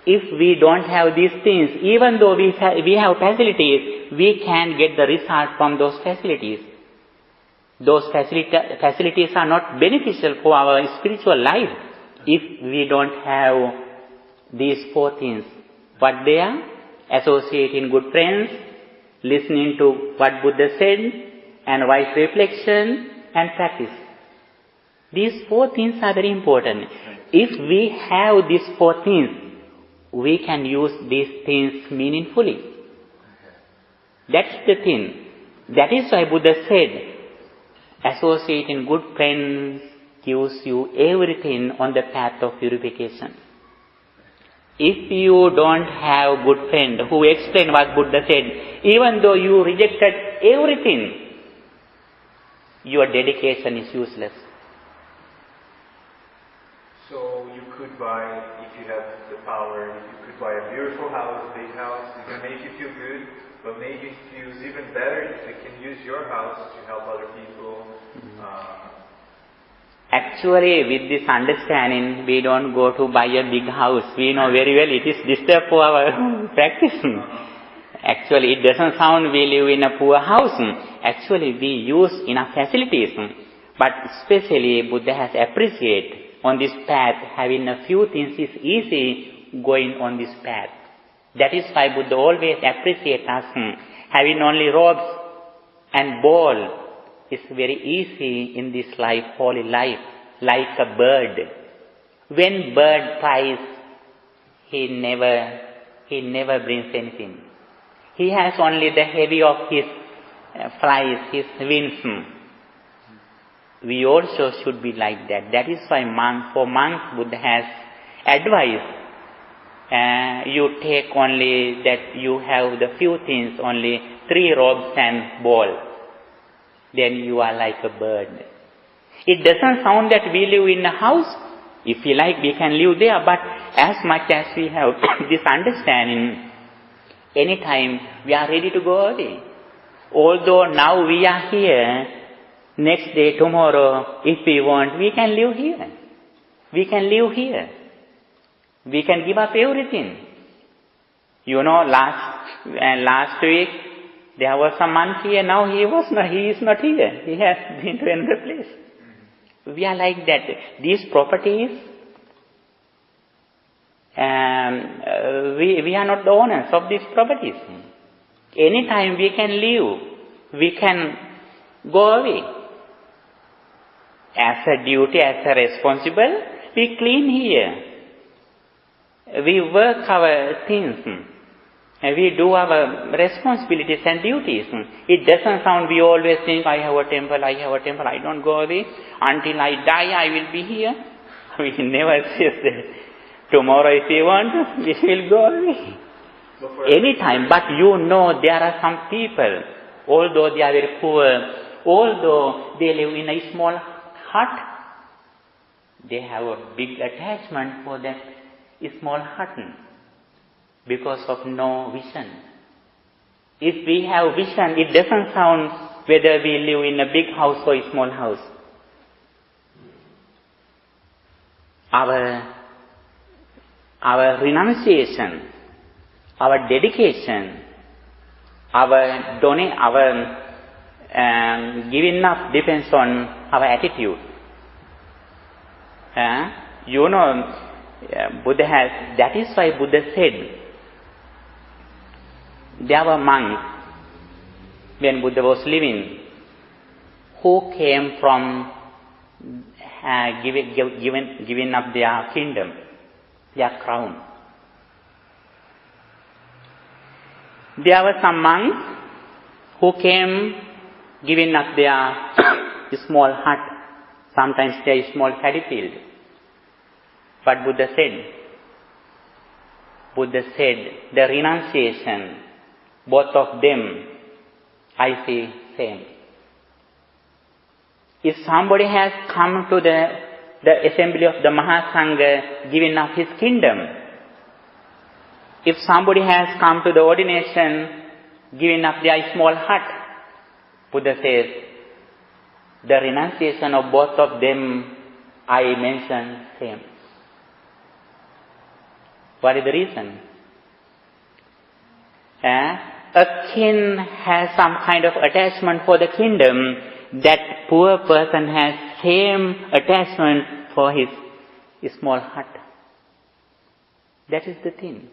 If we don't have these things, even though we have facilities, we can get the result from those facilities. Those facilities are not beneficial for our spiritual life if we don't have these 4 things. What they are? Associating good friends, listening to what Buddha said, and wise reflection and practice. These 4 things are very important. If we have these 4 things, we can use these things meaningfully. That's the thing. That is why Buddha said, associating good friends gives you everything on the path of purification. If you don't have good friend who explain what Buddha said, even though you rejected everything, your dedication is useless. So you could buy, if you have the power, you could buy a beautiful house, a big house. It's going to make you feel good, but maybe it feels even better if you can use your house to help other people. Actually, with this understanding, we don't go to buy a big house. We know very well it is disturbed for our practice. Actually, it doesn't sound we live in a poor house. Actually, we use enough facilities. But especially, Buddha has appreciated on this path, having a few things is easy going on this path. That is why Buddha always appreciates us. Having only robes and bowl is very easy in this life, holy life, like a bird. When bird flies, he never brings anything. He has only the heavy of his flies, his wings. We also should be like that. That is why for monks, Buddha has advised. You take only that you have the few things, only 3 robes and bowl. Then you are like a bird. It doesn't sound that we live in a house. If we like, we can live there. But as much as we have this understanding, anytime we are ready to go away. Although now we are here, next day, tomorrow, if we want, we can live here. We can live here. We can give up everything. You know, last week, there was a monk here, now he is not here. He has been to another place. We are like that. These properties, we are not the owners of these properties. Anytime we can leave, we can go away. As a duty, as a responsible, we clean here. We work our things. We do our responsibilities and duties. It doesn't sound we always think, I have a temple, I don't go away. Until I die, I will be here. We never say that. Tomorrow if we want, we will go away. Anytime. But you know there are some people, although they are very poor, although they live in a small hut, they have a big attachment for that small hut. Because of no vision. If we have vision, it doesn't sound whether we live in a big house or a small house. Our renunciation, our dedication, our giving up depends on our attitude. You know, Buddha has, that is why Buddha said, there were monks, when Buddha was living, who came from giving up their kingdom, their crown. There were some monks who came giving up their small hut, sometimes their small paddy field. But Buddha said, the renunciation, both of them, I see same. If somebody has come to the assembly of the Mahasangha giving up his kingdom, if somebody has come to the ordination giving up their small hut, Buddha says, the renunciation of both of them, I mention same. What is the reason? A king has some kind of attachment for the kingdom. That poor person has same attachment for his small hut. That is the thing.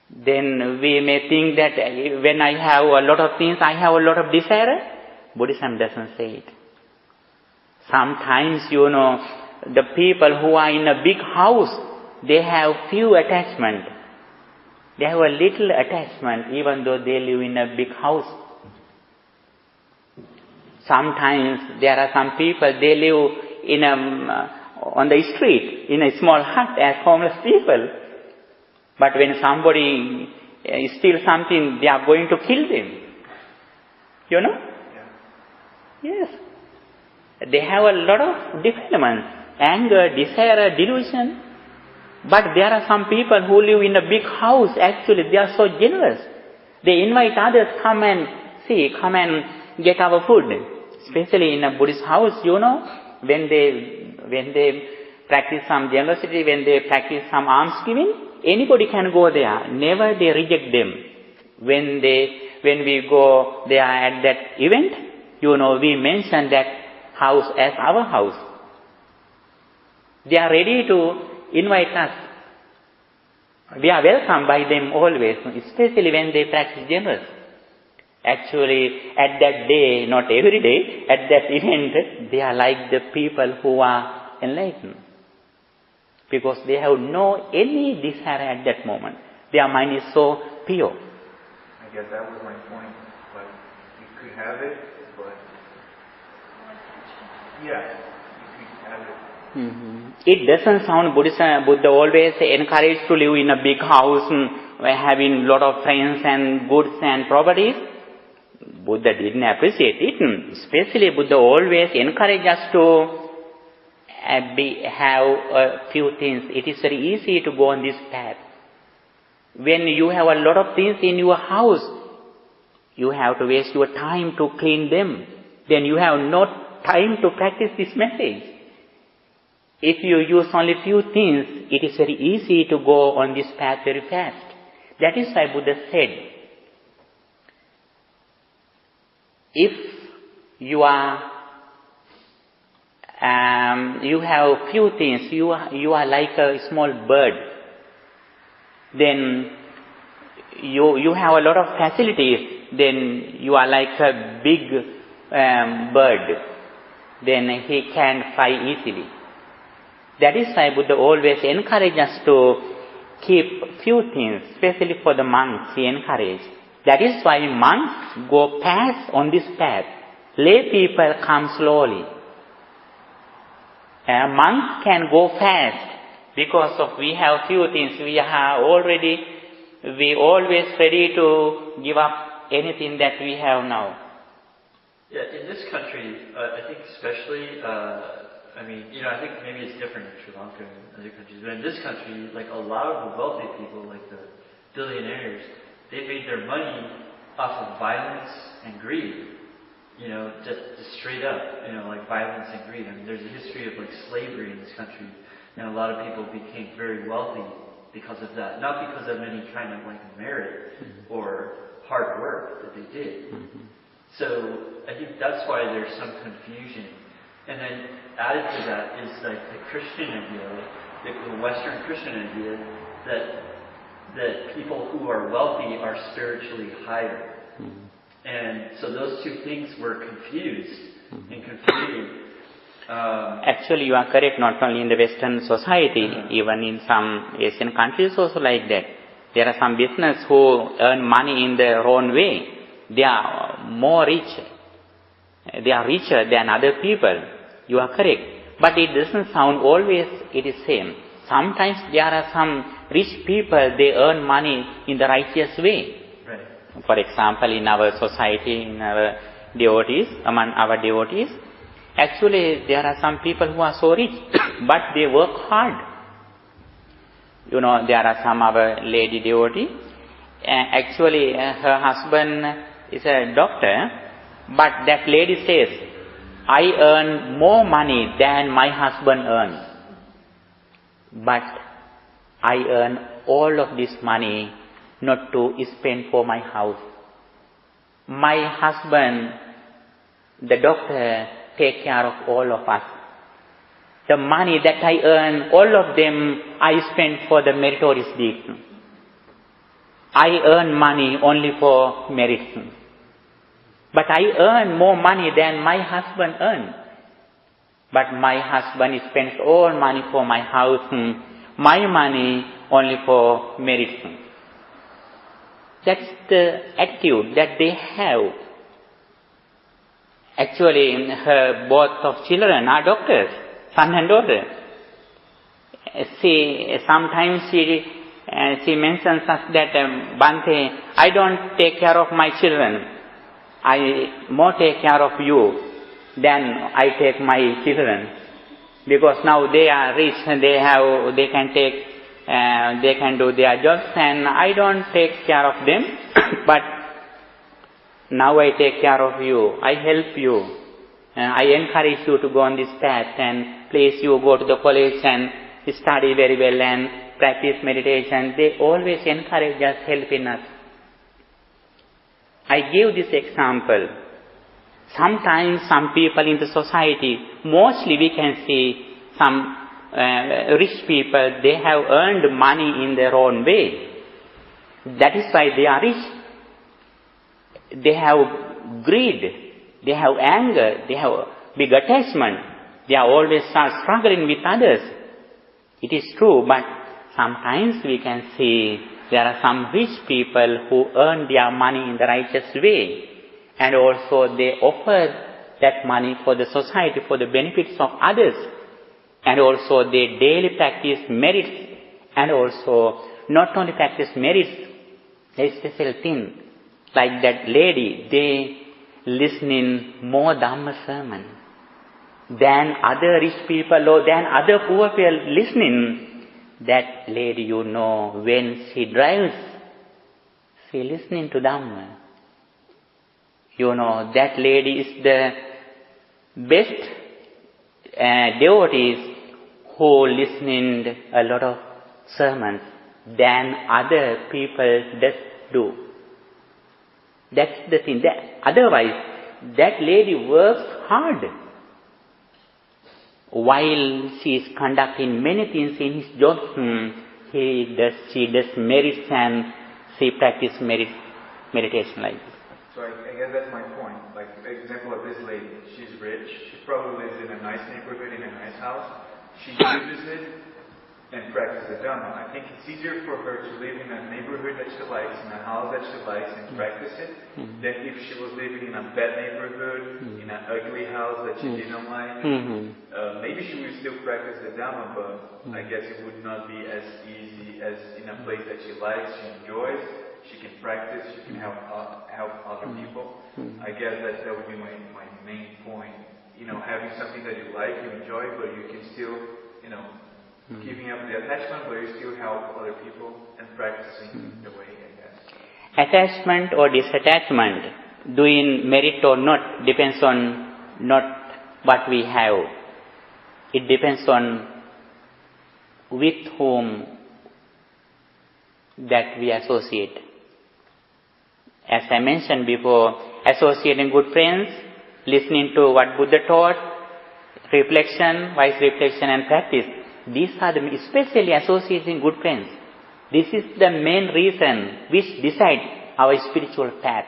Then we may think that when I have a lot of things, I have a lot of desire. Buddhism doesn't say it. Sometimes, you know, the people who are in a big house, they have few attachment. They have a little attachment even though they live in a big house. Sometimes there are some people, they live in on the street, in a small hut as homeless people. But when somebody steals something, they are going to kill them. You know? Yeah. Yes. They have a lot of defilements, anger, desire, delusion. But there are some people who live in a big house, actually they are so generous. They invite others, come and get our food. Especially in a Buddhist house, when they practice some generosity, when they practice some alms giving, anybody can go there. Never they reject them. When we go there at that event, we mention that house as our house. They are ready to invite us. We are welcomed by them always, especially when they practice generous. Actually, at that day, not every day, at that event, they are like the people who are enlightened. Because they have no any desire at that moment. Their mind is so pure. I guess that was my point. But you could have it, but yeah, you could have it. It doesn't sound Buddha always encouraged to live in a big house, having lot of friends and goods and properties. Buddha didn't appreciate it. Especially Buddha always encouraged us to have a few things. It is very easy to go on this path. When you have a lot of things in your house, you have to waste your time to clean them. Then you have no time to practice this message. If you use only few things, it is very easy to go on this path very fast. That is why Buddha said, if you have few things, you are like a small bird, then you have a lot of facilities, then you are like a big bird, then he can fly easily. That is why Buddha always encourages us to keep few things, especially for the monks, he encouraged. That is why monks go fast on this path. Lay people come slowly. Monks can go fast because of we have few things. We always ready to give up anything that we have now. Yeah, in this country, I think especially, I think maybe it's different in Sri Lanka and other countries, but in this country, like a lot of the wealthy people, like the billionaires, they made their money off of violence and greed. Just straight up, like violence and greed. There's a history of like slavery in this country, and a lot of people became very wealthy because of that. Not because of any kind of like merit or hard work that they did. So I think that's why there's some confusion. And then added to that is like the Christian idea, the Western Christian idea that people who are wealthy are spiritually higher. And so those two things were confused and confusing. Actually, you are correct, not only in the Western society, even in some Asian countries also like that. There are some business who earn money in their own way. They are more rich. They are richer than other people. You are correct. But it doesn't sound always it is same. Sometimes there are some rich people, they earn money in the righteous way. Right. For example, in our society, in our devotees, among our devotees, actually there are some people who are so rich, but they work hard. There are some other lady devotee. Actually, her husband is a doctor, but that lady says, I earn more money than my husband earns. But I earn all of this money not to spend for my house. My husband, the doctor, take care of all of us. The money that I earn, all of them, I spend for the meritorious deeds. I earn money only for merits. But I earn more money than my husband earns. But my husband spends all money for my house, my money only for merits. That's the attitude that they have. Actually, her both of children are doctors, son and daughter. Sometimes she mentions us that, Bhante, I don't take care of my children. I more take care of you than I take my children, because now they are rich and they can do their jobs, and I don't take care of them. But now I take care of you. I help you. I encourage you to go on this path, and please you go to the college and study very well and practice meditation. They always encourage us, helping us. I give this example. Sometimes some people in the society, mostly we can see some rich people, they have earned money in their own way. That is why they are rich. They have greed, they have anger, they have big attachment. They are always struggling with others. It is true, but sometimes we can see there are some rich people who earn their money in the righteous way, and also they offer that money for the society, for the benefits of others, and also they daily practice merits, and also not only practice merits, a special thing, like that lady, they listening more Dhamma sermon than other rich people or than other poor people listening. That lady, you know, when she drives, she listening to Dhamma. You know, that lady is the best devotees who listening a lot of sermons than other people just do. That's the thing. Otherwise, that lady works hard while she is conducting many things in his job. She does merits and she practices meditation like this. So I guess that's my point. Like the example of this lady, she's rich. She probably lives in a nice neighborhood, in a nice house. She uses it and practices the Dhamma. I think it's easier for her to live in a neighborhood that she likes, in a house that she likes, and practice it, than if she was living in a bad neighborhood, in an ugly house that she didn't like. Maybe she would still practice the Dhamma, but I guess it would not be as easy as in a place that she likes, she enjoys. She can practice, she can help other people. I guess that would be my main point. You know, having something that you like, you enjoy, but you can still, you know, giving up the attachment, but you still help other people and practicing the way, I guess. Attachment or disattachment, doing merit or not, depends on not what we have. It depends on with whom that we associate. As I mentioned before, associating good friends, listening to what Buddha taught, reflection, wise reflection and practice. These are especially associating good friends. This is the main reason which decides our spiritual path.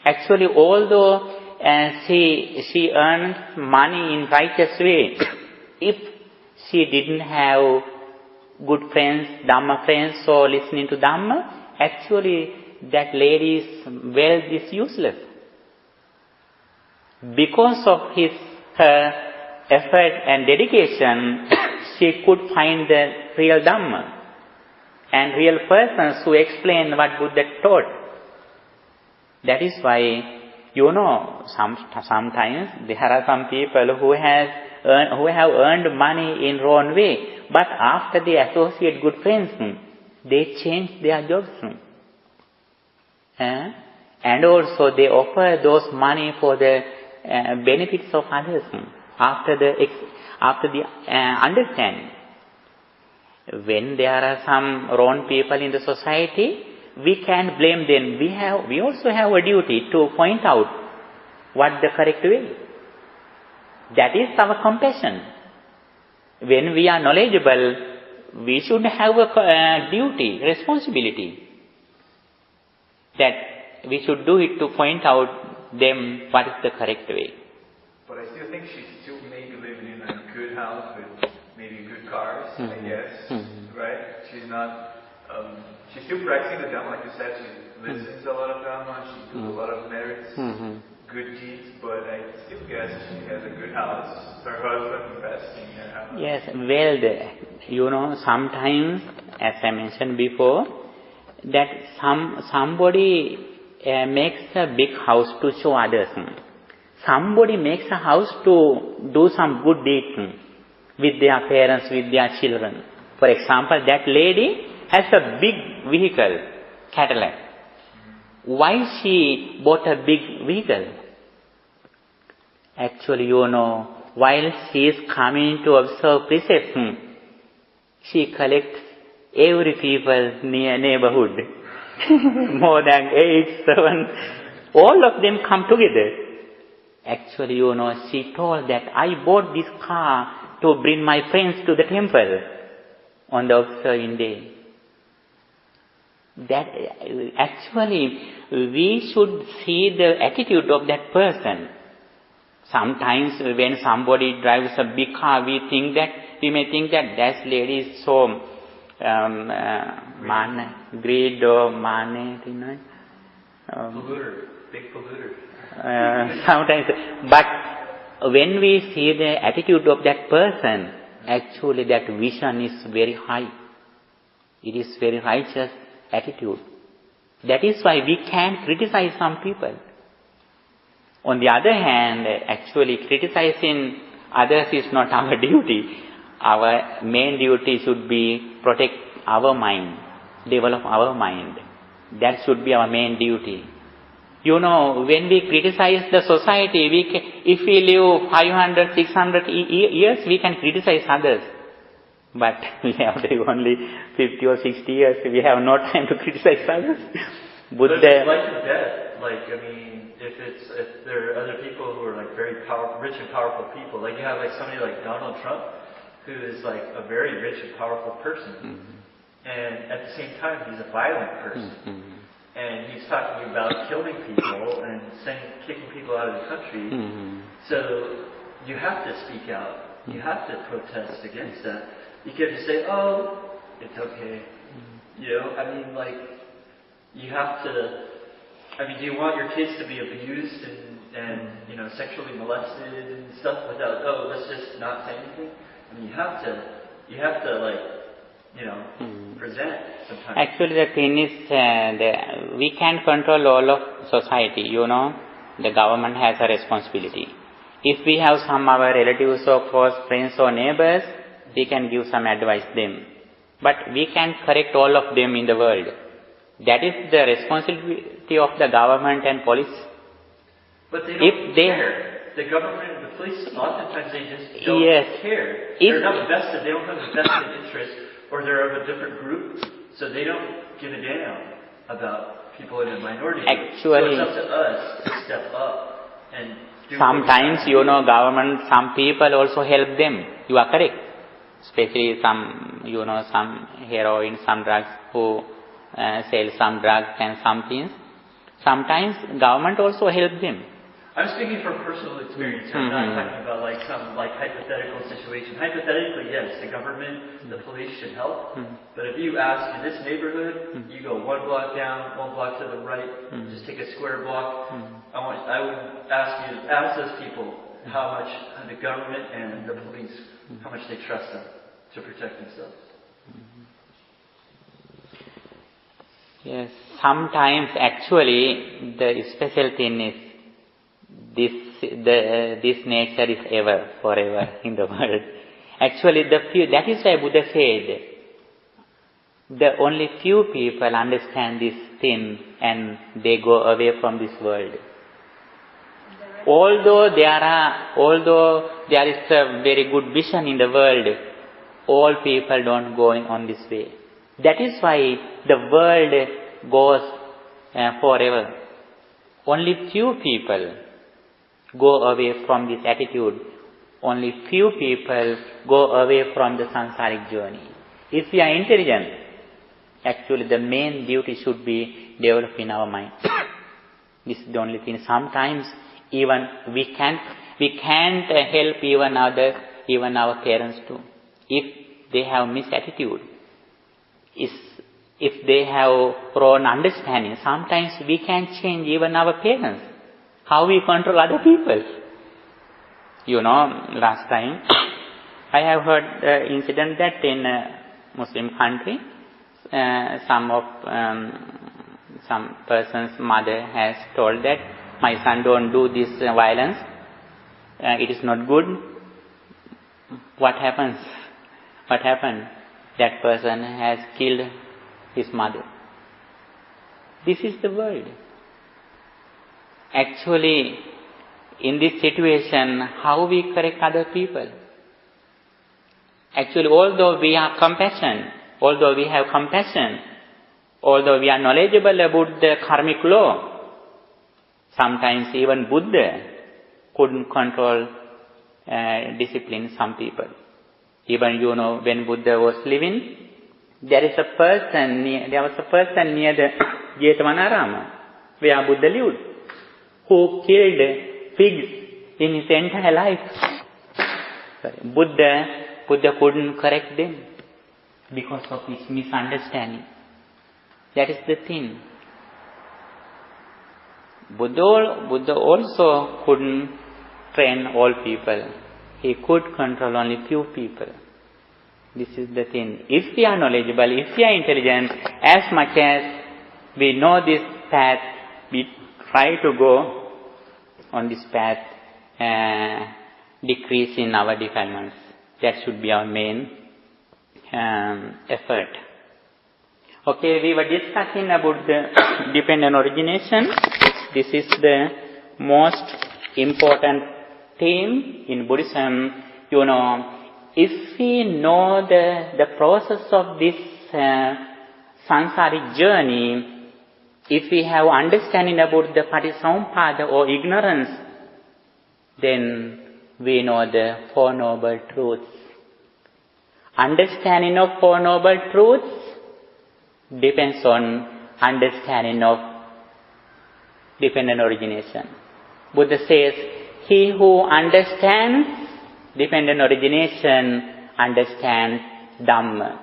Actually, although she earns money in righteous way, if she didn't have good friends, Dhamma friends, so listening to Dhamma, actually that lady's wealth is useless. Because of her effort and dedication, she could find the real Dhamma and real persons who explain what Buddha taught. That is why, you know, sometimes there are some people who have earned money in wrong way, but after they associate good friends, they change their jobs. And also they offer those money for the benefits of others after the understanding. When there are some wrong people in the society, we can't blame them. We also have a duty to point out what the correct way. That is our compassion. When we are knowledgeable, we should have a duty, responsibility, that we should do it to point out them what is the correct way. But I still think she's still maybe living in a good house with maybe good cars, I guess, right? She's not, she's still practicing the Dhamma, like you said, she listens a lot of Dhamma, she does a lot of merits, good deeds, but I still guess she has a good house, her husband investing in her house. Yes, well, you know, sometimes, as I mentioned before, that somebody makes a big house to show others. Somebody makes a house to do some good deed with their parents, with their children. For example, that lady has a big vehicle, Cadillac. Why she bought a big vehicle? Actually, while she is coming to observe precepts, she collects every people's neighborhood. More than 8, 7, all of them come together. Actually, she told that I bought this car to bring my friends to the temple on the observing day. That actually, we should see the attitude of that person. Sometimes when somebody drives a big car, we may think that that lady is so greed or mane, polluter, big polluter. Sometimes, but when we see the attitude of that person, actually that vision is very high. It is very righteous attitude. That is why we can criticize some people. On the other hand, actually criticizing others is not our duty. Our main duty should be protect our mind, develop our mind. That should be our main duty. When we criticize the society, if we live 500, 600 years, we can criticize others. But we have only 50 or 60 years, we have no time to criticize others. Buddha. But it's life and death. If there are other people who are very powerful, rich and powerful people, you have somebody like Donald Trump, who is a very rich and powerful person, and at the same time he's a violent person, and he's talking about killing people and kicking people out of the country. So you have to speak out. You have to protest against that. You can't just say, "Oh, it's okay." You have to. Do you want your kids to be abused and sexually molested and stuff without, let's just not say anything? You have to present sometimes. Actually, the thing is, we can't control all of society. The government has a responsibility. If we have some our relatives or close friends or neighbors, we can give some advice them. But we can't correct all of them in the world. That is the responsibility of the government and police. But they don't care. The government and the police, oftentimes they just don't care. They're not vested. They don't have a vested interest, or they're of a different group, so they don't give a damn about people in a minority group. Actually, so it's up to us to step up and do sometimes, government, some people also help them. You are correct. Especially some heroin, some drugs who sell some drugs and some things. Sometimes government also help them. I'm speaking from personal experience. I'm not talking about some hypothetical situation. Hypothetically, yes, the government, the police should help. But if you ask in this neighborhood, you go 1 block down, 1 block to the right, just take a square block. I would ask you to ask those people how much the government and the police, how much they trust them to protect themselves. Yes, sometimes actually the special thing is this nature is ever, forever in the world. Actually, that is why Buddha said, the only few people understand this thing and they go away from this world. Although there is a very good vision in the world, all people don't go on this way. That is why the world goes forever. Only few people go away from this attitude. Only few people go away from the sansaric journey. If we are intelligent, actually the main duty should be developing our mind. This is the only thing. Sometimes even we can't help even our parents too. If they have misattitude, if they have wrong understanding, sometimes we can change even our parents. How we control other people. Last time I have heard the incident that in a Muslim country, some person's mother has told that my son don't do this violence. It is not good. What happened? That person has killed his mother. This is the world. Actually, in this situation, how we correct other people? Actually, although we have compassion, although we are knowledgeable about the karmic law, sometimes even Buddha couldn't control, discipline some people. Even, when Buddha was living, there was a person near the Jetavanaram, where Buddha lived, who killed pigs in his entire life. Buddha couldn't correct them because of his misunderstanding. That is the thing. Buddha also couldn't train all people. He could control only few people. This is the thing. If we are knowledgeable, if we are intelligent, as much as we know this path, we try to go on this path, decrease in our defilements. That should be our main effort. Okay, we were discussing about the dependent origination. This is the most important theme in Buddhism. If we know the process of this sansaric journey, if we have understanding about the Patisampada or ignorance, then we know the Four Noble Truths. Understanding of Four Noble Truths depends on understanding of dependent origination. Buddha says, he who understands dependent origination understands Dhamma.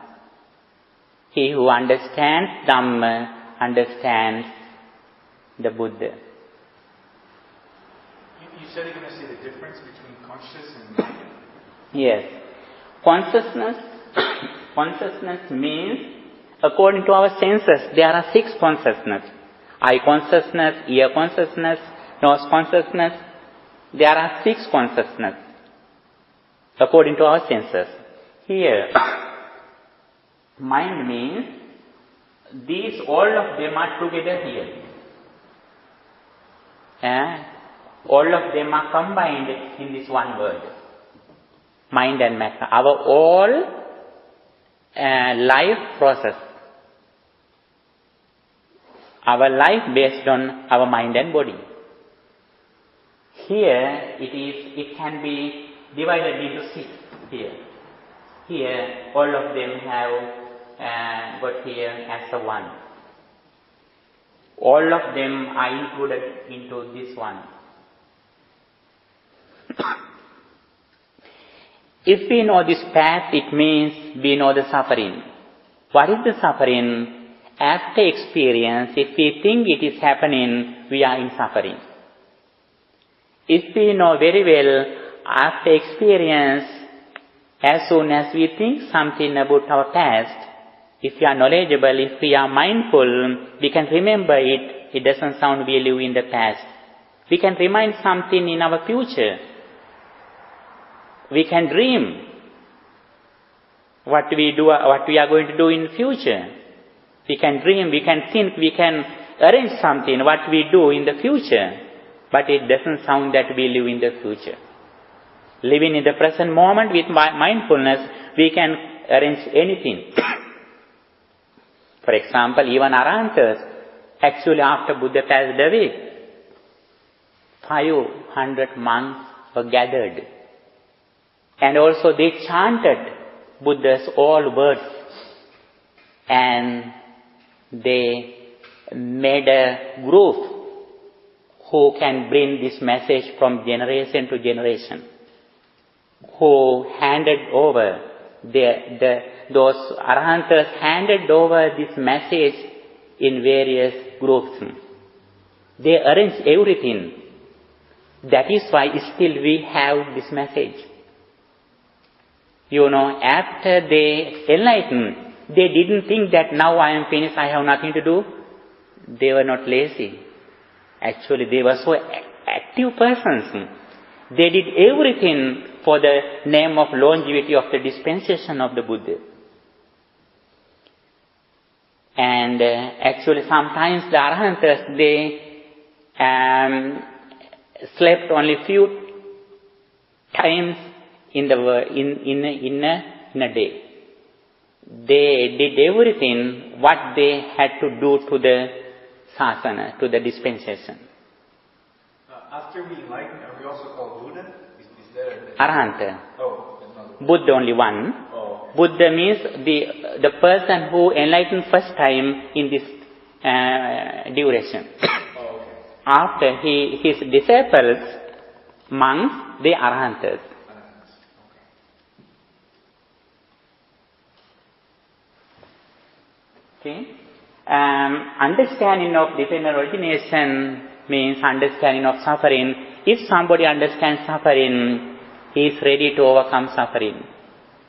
He who understands Dhamma understands the Buddha. You said you're going to see the difference between conscious and mind? Yes. Consciousness means, according to our senses, there are 6 consciousness. Eye consciousness, ear consciousness, nose consciousness. There are 6 consciousness, according to our senses. Here, mind means, these, all of them are together here. All of them are combined in this one word. Mind and matter. Our all life process. Our life based on our mind and body. Here it can be divided into 6 here. Here all of them have got here as a one. All of them are included into this one. If we know this path, it means we know the suffering. What is the suffering? After experience, if we think it is happening, we are in suffering. If we know very well, after experience, as soon as we think something about our past, if we are knowledgeable, if we are mindful, we can remember it. It doesn't sound we live in the past. We can remind something in our future. We can dream what we are going to do in future. We can dream, we can think, we can arrange something, what we do in the future. But it doesn't sound that we live in the future. Living in the present moment with mindfulness, we can arrange anything. For example, even Arantas, actually after Buddha passed away, 500 monks were gathered. And also they chanted Buddha's all words. And they made a group who can bring this message from generation to generation. Who handed over, those Arahants handed over this message in various groups. They arranged everything. That is why still we have this message. After they enlightened, they didn't think that now I am finished, I have nothing to do. They were not lazy. Actually, they were so active persons. They did everything for the name of longevity of the dispensation of the Buddha. And actually sometimes the Arahants, slept only few times in a day. They did everything what they had to do to the sasana, to the dispensation. After we enlighten, are we also called Buddha? Is there? Arahanta. Oh, Buddha only one. Oh. Buddha means the person who enlightened first time in this duration. Oh, okay. After his disciples, monks, they are arantas. Okay. Understanding of dependent origination means understanding of suffering. If somebody understands suffering, he is ready to overcome suffering.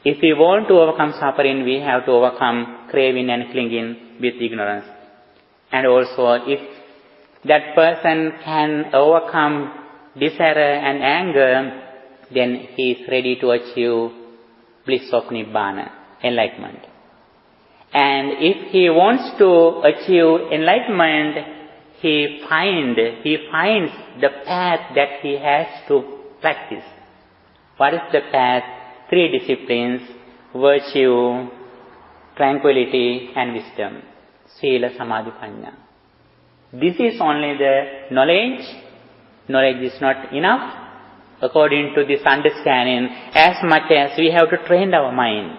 If we want to overcome suffering, we have to overcome craving and clinging with ignorance. And also, if that person can overcome desire and anger, then he is ready to achieve bliss of Nibbana, enlightenment. And if he wants to achieve enlightenment, he finds the path that he has to practice. What is the path? 3 disciplines: virtue, tranquility, and wisdom. Sila, Samadhi, Panya. This is only the knowledge. Knowledge is not enough. According to this understanding, as much as we have to train our mind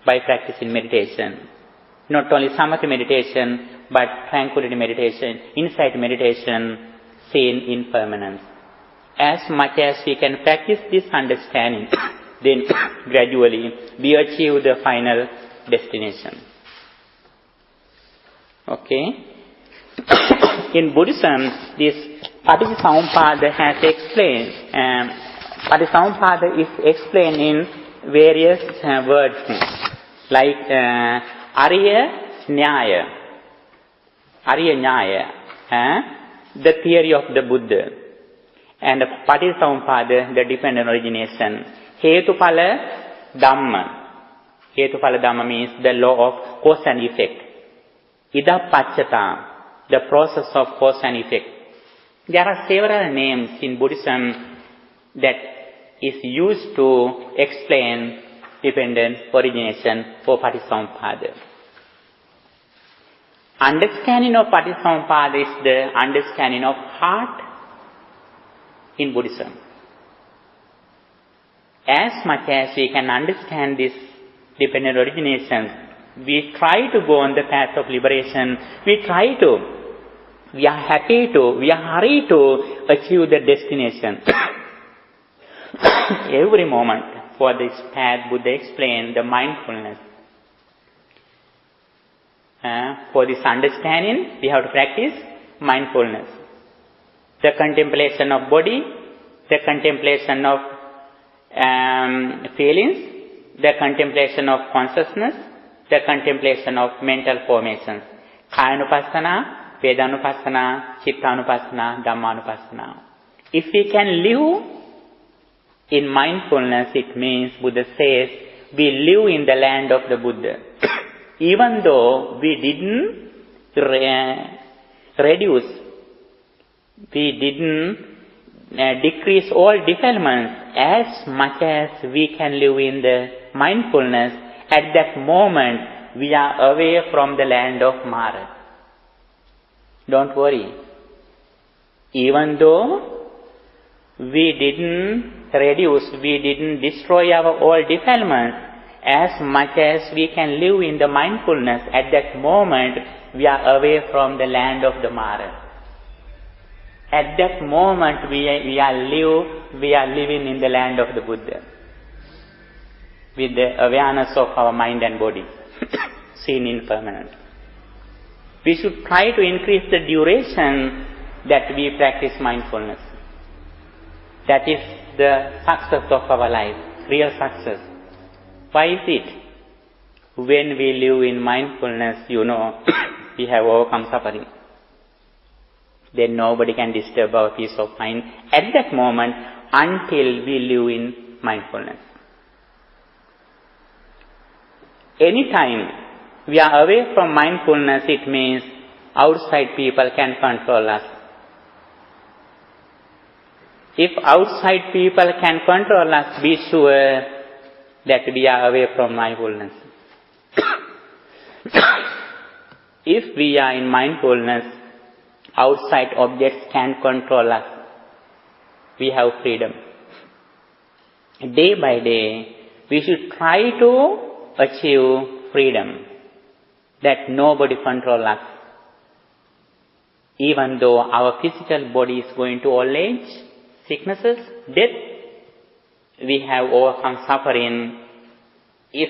by practicing meditation. Not only samadhi meditation, but tranquility meditation, insight meditation, seeing impermanence. As much as we can practice this understanding, then gradually we achieve the final destination. Okay? In Buddhism, this Paticcasamuppada has explained. Paticcasamuppada is explained in various words, like Ariya Nyaya. Ariya Nyaya, the theory of the Buddha. And Paticcasamuppada, the dependent origination. Hetupala Dhamma. Hetupala Dhamma means the law of cause and effect. Idappacchata, the process of cause and effect. There are several names in Buddhism that is used to explain dependent origination for Paticcasamuppada. Understanding of Paticcasamuppada is the understanding of heart in Buddhism. As much as we can understand this dependent origination, we try to go on the path of liberation. We are happy to, we are hurried to achieve the destination. Every moment for this path, Buddha explained the mindfulness. For this understanding, we have to practice mindfulness. The contemplation of body, the contemplation of feelings, the contemplation of consciousness, the contemplation of mental formations. Kayanupassana, Vedanupassana, Chittanupassana, Dhammanupassana. If we can live in mindfulness, it means, Buddha says, we live in the land of the Buddha. Even though we didn't decrease all defilements, as much as we can live in the mindfulness, at that moment we are away from the land of Mara. Don't worry. Even though we didn't destroy our all defilements, as much as we can live in the mindfulness, at that moment we are away from the land of the Mara. At that moment we are living in the land of the Buddha, with the awareness of our mind and body, seen impermanent. We should try to increase the duration that we practice mindfulness. That is the success of our life, real success. Why is it? When we live in mindfulness, we have overcome suffering. Then nobody can disturb our peace of mind at that moment until we live in mindfulness. Anytime we are away from mindfulness, it means outside people can control us. If outside people can control us, be sure that we are away from mindfulness. If we are in mindfulness, outside objects can control us. We have freedom. Day by day, we should try to achieve freedom, that nobody controls us. Even though our physical body is going to old age, sicknesses, death, we have overcome suffering if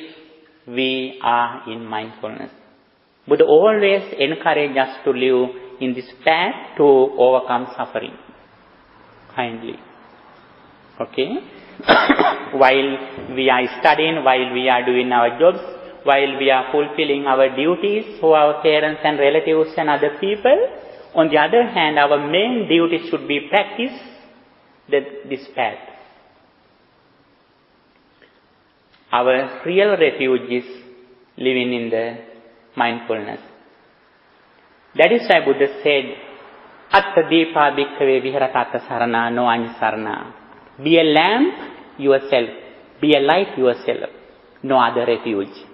we are in mindfulness. Buddha always encourages us to live in this path to overcome suffering. Kindly. Okay? While we are studying, while we are doing our jobs, while we are fulfilling our duties for our parents and relatives and other people, on the other hand, our main duty should be practice this path. Our real refuge is living in the mindfulness. That is why Buddha said, Atta Deepa Bhikkhave Viharatatta Sarana No Anyasarana. Be a lamp yourself. Be a light yourself. No other refuge.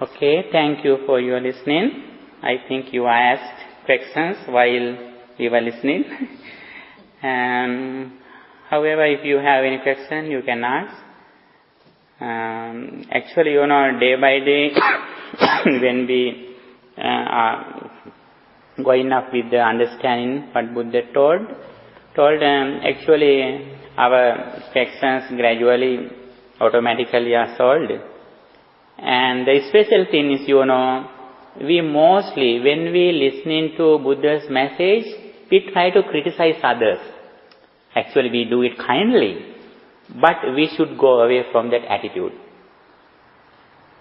Okay, thank you for your listening. I think you asked questions while we were listening. However, if you have any question, you can ask. Actually, day by day, when we are going up with the understanding what Buddha told, actually our questions gradually, automatically are solved. And the special thing is, we mostly, when we listening to Buddha's message, we try to criticize others. Actually, we do it kindly, but we should go away from that attitude.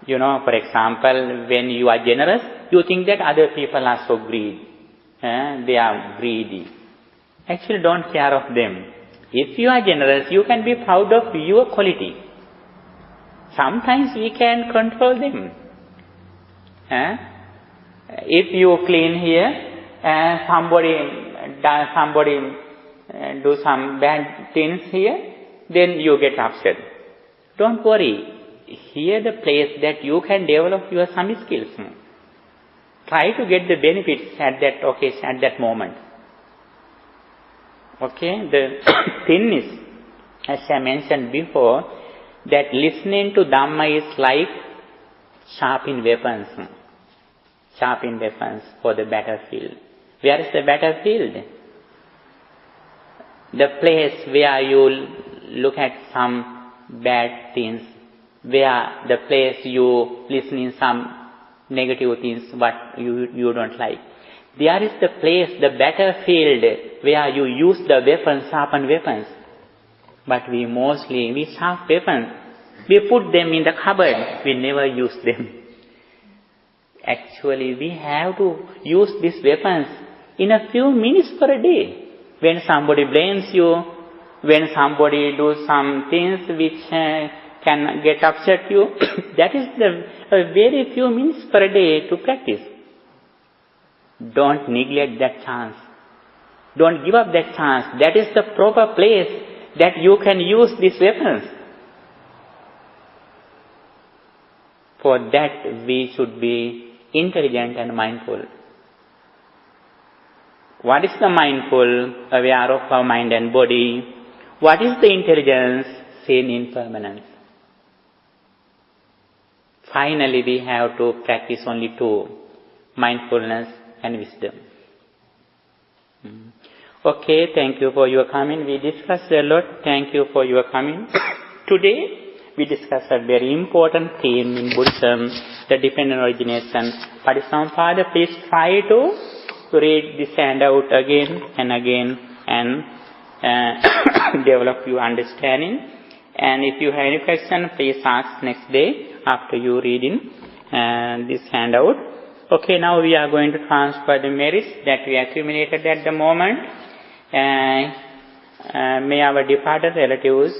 For example, when you are generous, you think that other people are so greedy. They are greedy. Actually, don't care of them. If you are generous, you can be proud of your quality. Sometimes we can control them. If you clean here, somebody do some bad things here, then you get upset. Don't worry. Here the place that you can develop your some skills. Try to get the benefits at that occasion, at that moment. Okay, the thing is, as I mentioned before, that listening to Dhamma is like sharpened weapons. Sharpened weapons for the battlefield. Where is the battlefield? The place where you look at some bad things, where the place you listening some negative things what you don't like. There is the place, the battlefield, where you use the weapons, sharpened weapons. But we sharp weapons, we put them in the cupboard, we never use them. Actually, we have to use these weapons in a few minutes per day. When somebody blames you, when somebody does some things which can get upset you, that is a very few minutes per day to practice. Don't neglect that chance. Don't give up that chance. That is the proper place that you can use these weapons. For that, we should be intelligent and mindful. What is the mindful? Aware of our mind and body. What is the intelligence? Seen impermanence. Finally, we have to practice only two: mindfulness and wisdom. Okay, thank you for your coming. We discussed a lot. Thank you for your coming. Today, we discussed a very important theme in Buddhism, the dependent origination. Patisampada, please try to read this handout again and again and develop your understanding. And if you have any question, please ask next day after you reading this handout. Okay, now we are going to transfer the merits that we accumulated at the moment. May our departed relatives,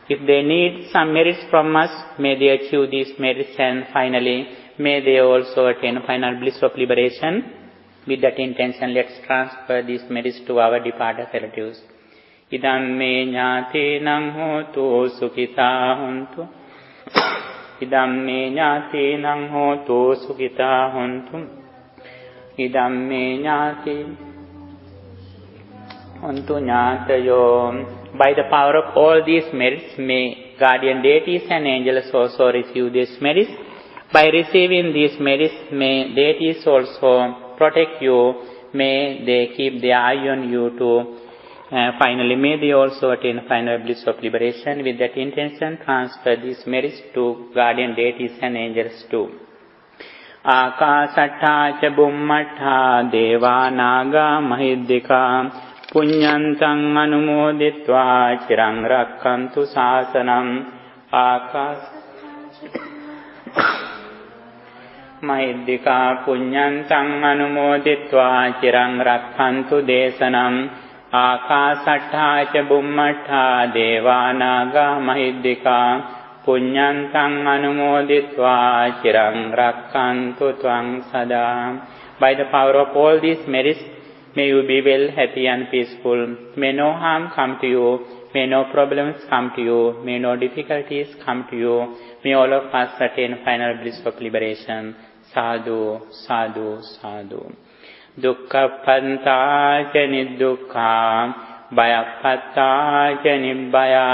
if they need some merits from us, may they achieve these merits, and finally may they also attain final bliss of liberation. With that intention, let's transfer these merits to our departed relatives. Idam me ñātīnaṁ hotu sukhitā hontu. Idam me ñātīnaṁ hotu sukhitā hontu. Idam me ñāti hontu ñātayo. By the power of all these merits, may guardian deities and angels also receive these merits. By receiving these merits, may deities also protect you. May they keep their eye on you too. Finally, may they also attain final bliss of liberation. With that intention, transfer these merits to guardian deities and angels too. Ākāsattā ca bummattā devā nāgā mahiddhikā puññantaṃ anumoditvā chiraṃ rakkantu sāsanam. Mahiddhikā puññantaṃ anumoditvā chiraṃ rakkantu desanam. Ākāsattā ca bummattā devā nāgā mahiddhikā puññantaṃ anumoditvā chiraṃ rakkantu tvaṃ sadā. By the power of all these merits, may you be well, happy and peaceful. May no harm come to you. May no problems come to you. May no difficulties come to you. May all of us attain final bliss of liberation. Sadhu, sadhu, sadhu. Dukkhappantā ca niddukkha, bhayappantā ca nibbhaya,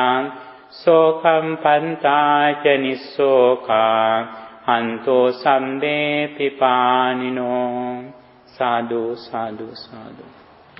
sokampantā ca nissoka, hanto sambe pipānino. Sadhu, sadhu, sadhu.